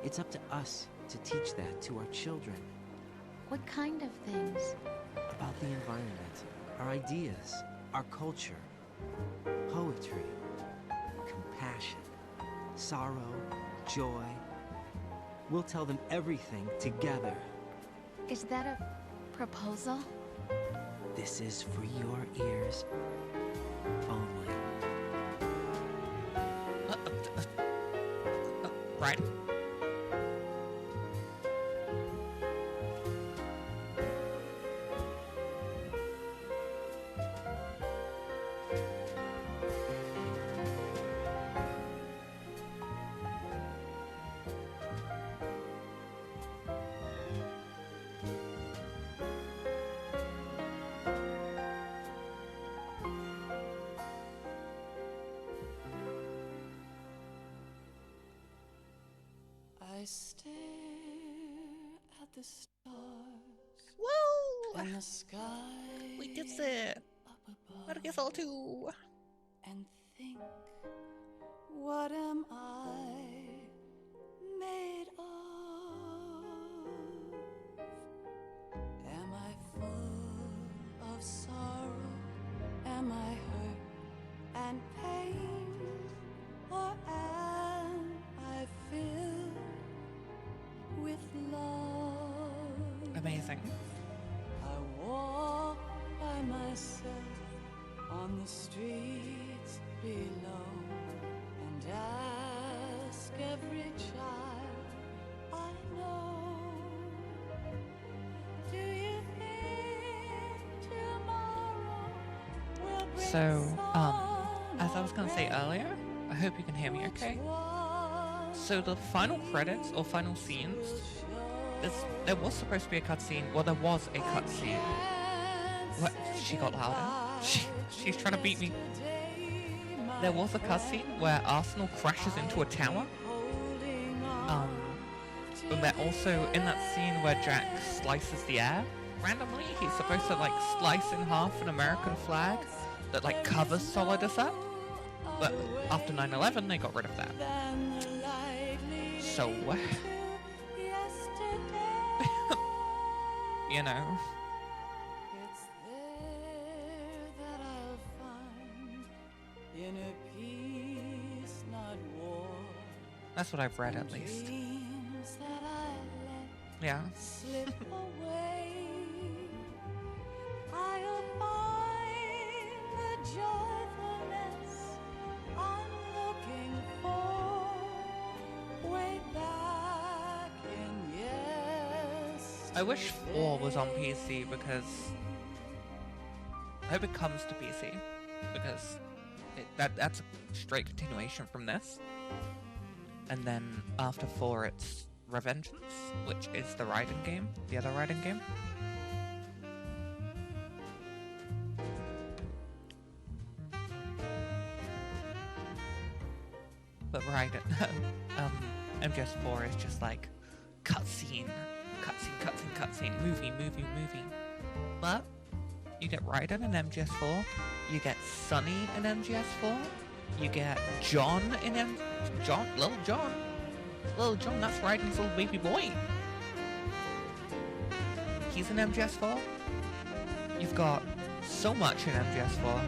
It's up to us to teach that to our children. What kind of things? About the environment, our ideas, our culture, poetry, compassion, sorrow, joy. We'll tell them everything together. Is that a proposal? This is for your ears only. Right. I stare at the stars. Woo! In the sky. We did it. Gotta get all two. And think, what am I made of? Am I full of sorrow? Am I hurt and pain? Or am I filled with love? Amazing. I walk by myself on the streets below and ask every child I know, do you think tomorrow will bring So, as I was gonna say earlier, I hope you can hear me okay. So the final credits or final scenes, there was supposed to be a cutscene. Well, there was a cutscene. What? She got louder. She's trying to beat me. There was a cutscene where Arsenal crashes into a tower. And they're also in that scene where Jack slices the air randomly. He's supposed to like slice in half an American flag that like covers Solidus up. But after 9/11, they got rid of that. So, you know. It's there that I'll find in a peace, not war. That's what I've read, at least. Dreams that I let Yeah. slip away. I'll find the joyfulness I'm looking for way back in yesterday. I wish 4 was on PC because I hope it comes to PC because that's a straight continuation from this. And then after 4 it's Revengeance, which is the Raiden game, the other Raiden game. But Raiden, MGS 4 is just like cutscene, movie. But you get Raiden in MGS 4, you get Sunny in MGS 4, you get John in Little John, that's Raiden's little baby boy. He's in MGS 4. You've got so much in MGS 4.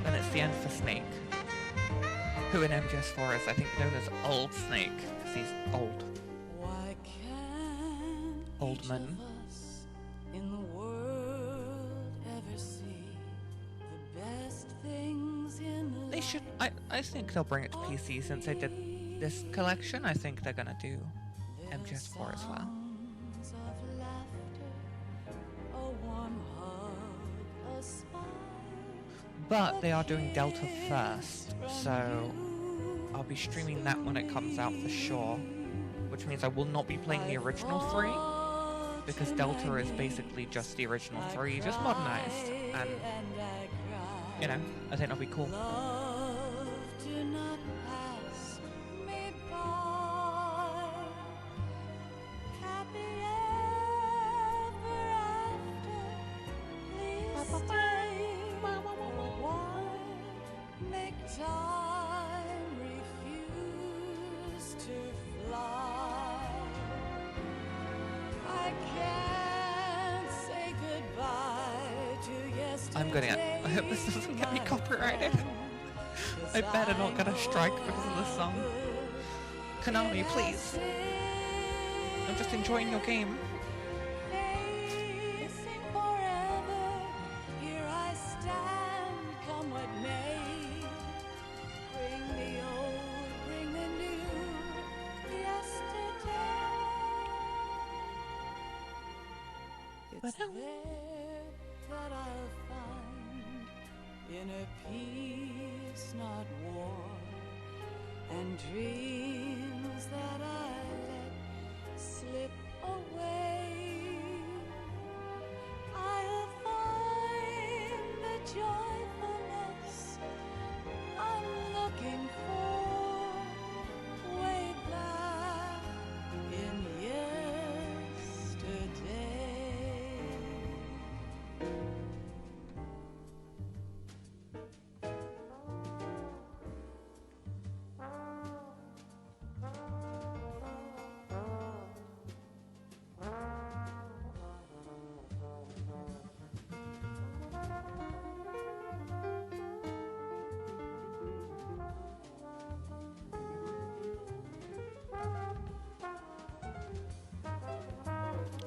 And it's the end for Snake, who in MGS 4 is, I think, known as Old Snake, because he's old. Why can't Old man. us in the world ever see the best things in They should, I think they'll bring it to PC since they did this collection. I think they're gonna do MGS 4 as well. sounds of laughter, a warm hug, a smile. But they are doing Delta first, so I'll be streaming that when it comes out for sure. Which means I will not be playing the original 3, because Delta is basically just the original 3, just modernized. And, you know, I think that'll be cool. Love, do not pass me by. Happy ever after. Please stay for a while. Make time refuse to fly. I can't say goodbye to yesterday. I'm gonna get, I hope this doesn't get me copyrighted. I better not get a strike because of this song. Konami, please. I'm just enjoying your game. Facing forever, here I stand, come what may. Bring the old, bring the new, yesterday. It's there that I'll find in a peace, not war, and dreams that I let slip away. I'll find the joyfulness I'm looking for way back in yesterday.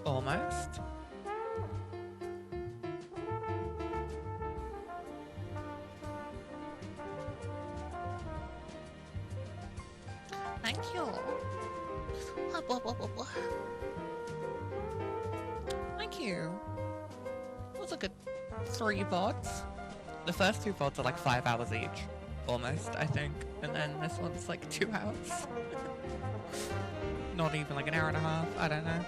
Almost. Thank you. Thank you. That was a good 3 VODs. The first 2 VODs are like 5 hours each. Almost, I think. And then this one's like 2 hours. Not even like an hour and a half. I don't know.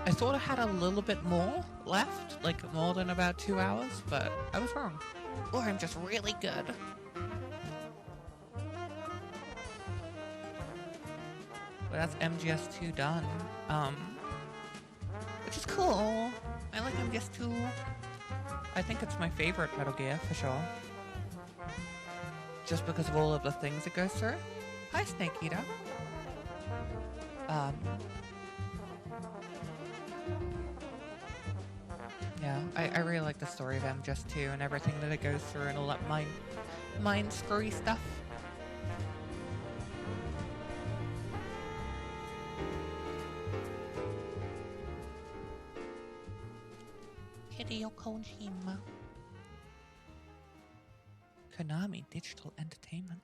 I thought I had a little bit more left, like more than about 2 hours, but I was wrong. Or I'm just really good. But that's MGS2 done. Which is cool. I like MGS2. I think it's my favorite Metal Gear, for sure. Just because of all of the things it goes through. Hi, Snake Eater. Yeah, I really like the story of MGS2 and everything that it goes through and all that mind screwy stuff. Hideo Kojima. Konami Digital Entertainment.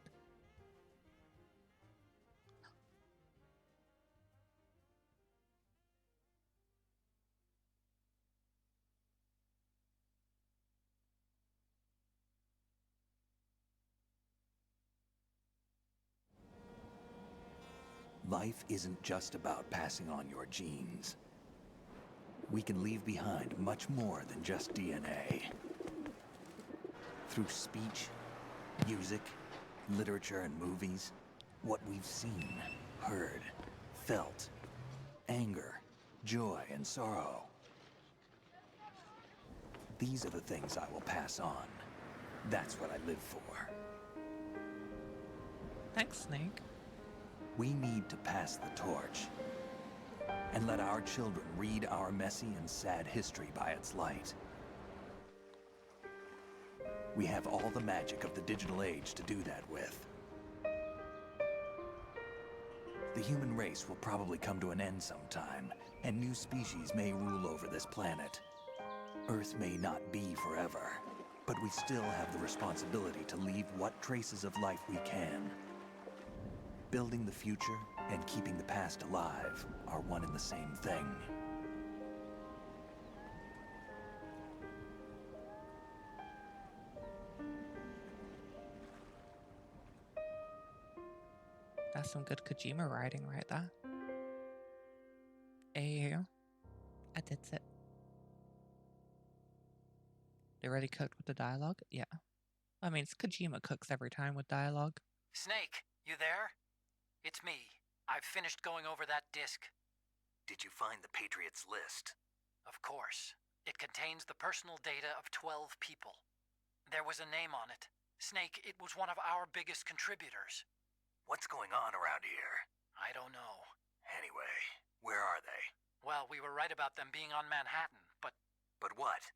Life isn't just about passing on your genes. We can leave behind much more than just DNA. Through speech, music, literature, and movies, what we've seen, heard, felt, anger, joy, and sorrow. These are the things I will pass on. That's what I live for. Thanks, Snake. We need to pass the torch and let our children read our messy and sad history by its light. We have all the magic of the digital age to do that with. The human race will probably come to an end sometime, and new species may rule over this planet. Earth may not be forever, but we still have the responsibility to leave what traces of life we can. Building the future and keeping the past alive are one and the same thing. That's some good Kojima writing right there. Hey, I did it. They already cooked with the dialogue? Yeah. I mean, Kojima cooks every time with dialogue. Snake, you there? It's me. I've finished going over that disc. Did you find the Patriots list? Of course. It contains the personal data of 12 people. There was a name on it. Snake, it was one of our biggest contributors. What's going on around here? I don't know. Anyway, where are they? Well, we were right about them being on Manhattan, but... But what?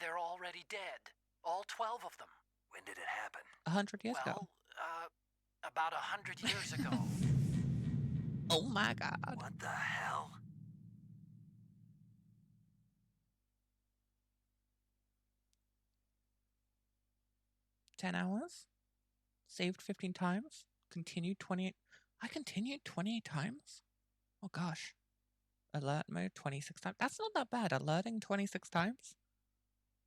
They're already dead. All 12 of them. When did it happen? 100 years ago. About 100 years ago. Oh my god. What the hell? $10 hours? Saved 15 times? Continued 28... I continued 28 times? Oh gosh. Alert mode 26 times? That's not that bad. Alerting 26 times?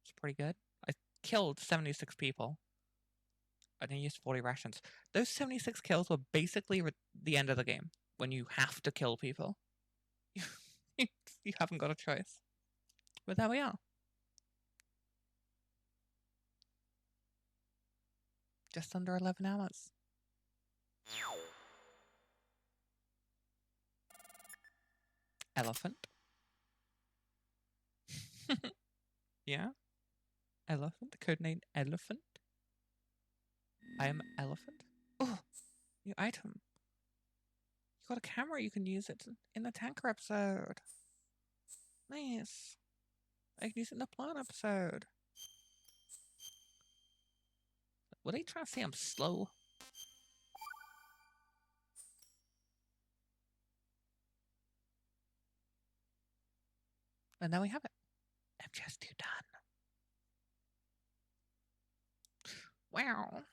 It's pretty good. I killed 76 people. I didn't use 40 rations. Those 76 kills were basically the end of the game. When you have to kill people. You haven't got a choice. But there we are. Just under 11 hours. Elephant. Yeah? Elephant? Codename Elephant? I am Elephant? Oh! New item. You got a camera, you can use it in the tanker episode. Nice. I can use it in the plant episode. Were they trying to say I'm slow? And now we have it. MGS2 done. Wow.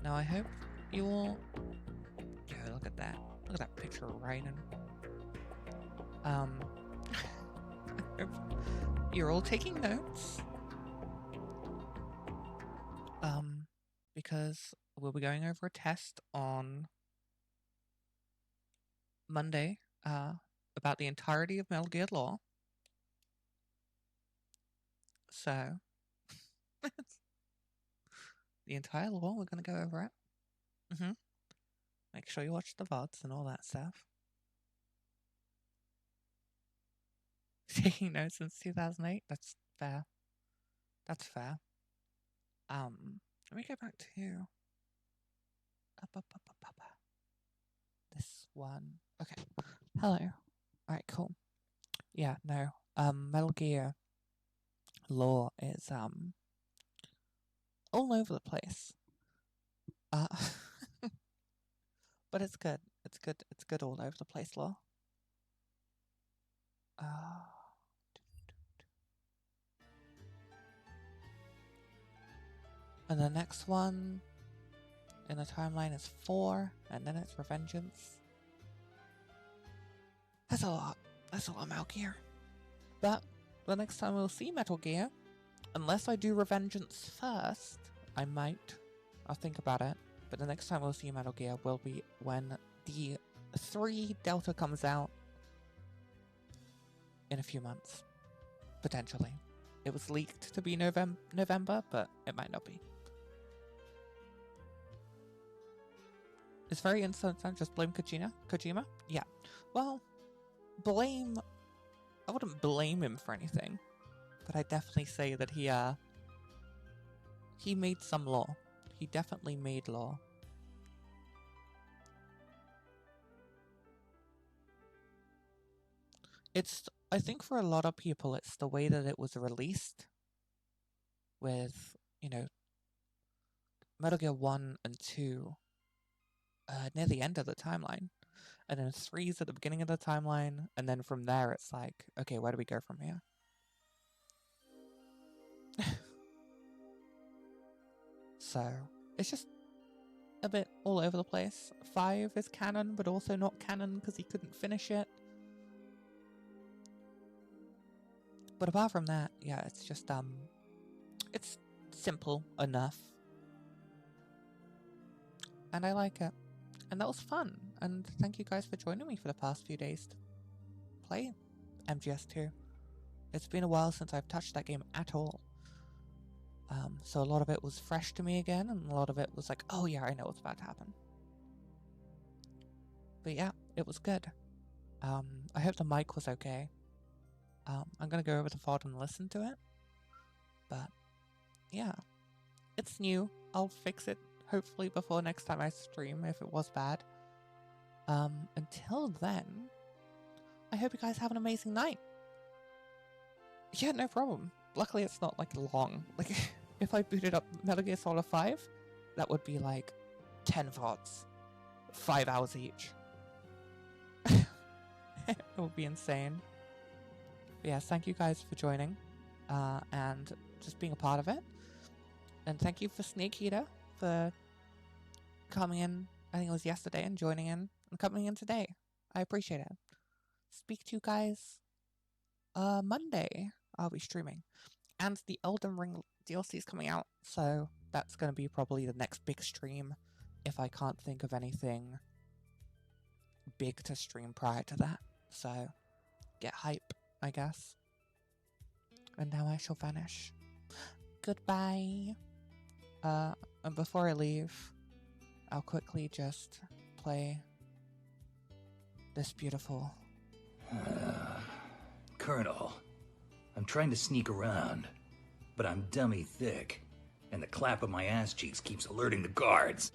Now I hope you all... Yeah, look at that. Look at that picture of Raiden. I hope you're all taking notes. Because we'll be going over a test on Monday about the entirety of Metal Gear lore. So, the entire lore, we're going to go over it. Make sure you watch the VODs and all that stuff. Taking notes since 2008? That's fair. That's fair. Let me go back to this one. Okay. Hello. Alright, cool. Yeah, no. Metal Gear lore is all over the place. But it's good. It's good. It's good all over the place lore. And the next one in the timeline is 4, and then it's Revengeance. That's a lot. That's a lot of Metal Gear. But the next time we'll see Metal Gear, unless I do Revengeance first, I might. I'll think about it. But the next time we'll see Metal Gear will be when the 3 Delta comes out in a few months. Potentially. It was leaked to be November, but it might not be. It's very instant. Just blame Kojima? Yeah. Well, I wouldn't blame him for anything, but I definitely say that he made some law. He definitely made law. I think for a lot of people, it's the way that it was released with, Metal Gear 1 and 2 near the end of the timeline. And then 3's at the beginning of the timeline, and then from there it's like, okay, where do we go from here? So, it's just a bit all over the place. 5 is canon, but also not canon because he couldn't finish it. But apart from that, yeah, it's just, it's simple enough. And I like it. And that was fun. And thank you guys for joining me for the past few days to play MGS2. It's been a while since I've touched that game at all. So a lot of it was fresh to me again, and a lot of it was like, oh yeah, I know what's about to happen. But yeah, it was good. I hope the mic was okay. I'm gonna go over the VOD and listen to it. But yeah, it's new. I'll fix it hopefully before next time I stream if it was bad. Until then, I hope you guys have an amazing night. Yeah, no problem. Luckily it's not like long. Like if I booted up Metal Gear Solid 5, that would be like 10 VODs. 5 hours each. It would be insane. But yes, thank you guys for joining and just being a part of it. And thank you for Snake Eater for coming in, I think it was yesterday, and joining in and coming in today. I appreciate it. Speak to you guys Monday. I'll be streaming. And the Elden Ring DLC is coming out, so that's going to be probably the next big stream if I can't think of anything big to stream prior to that. So, get hype, I guess. And now I shall vanish. Goodbye. And before I leave, I'll quickly just play this beautiful... Colonel, I'm trying to sneak around, but I'm dummy thick, and the clap of my ass cheeks keeps alerting the guards.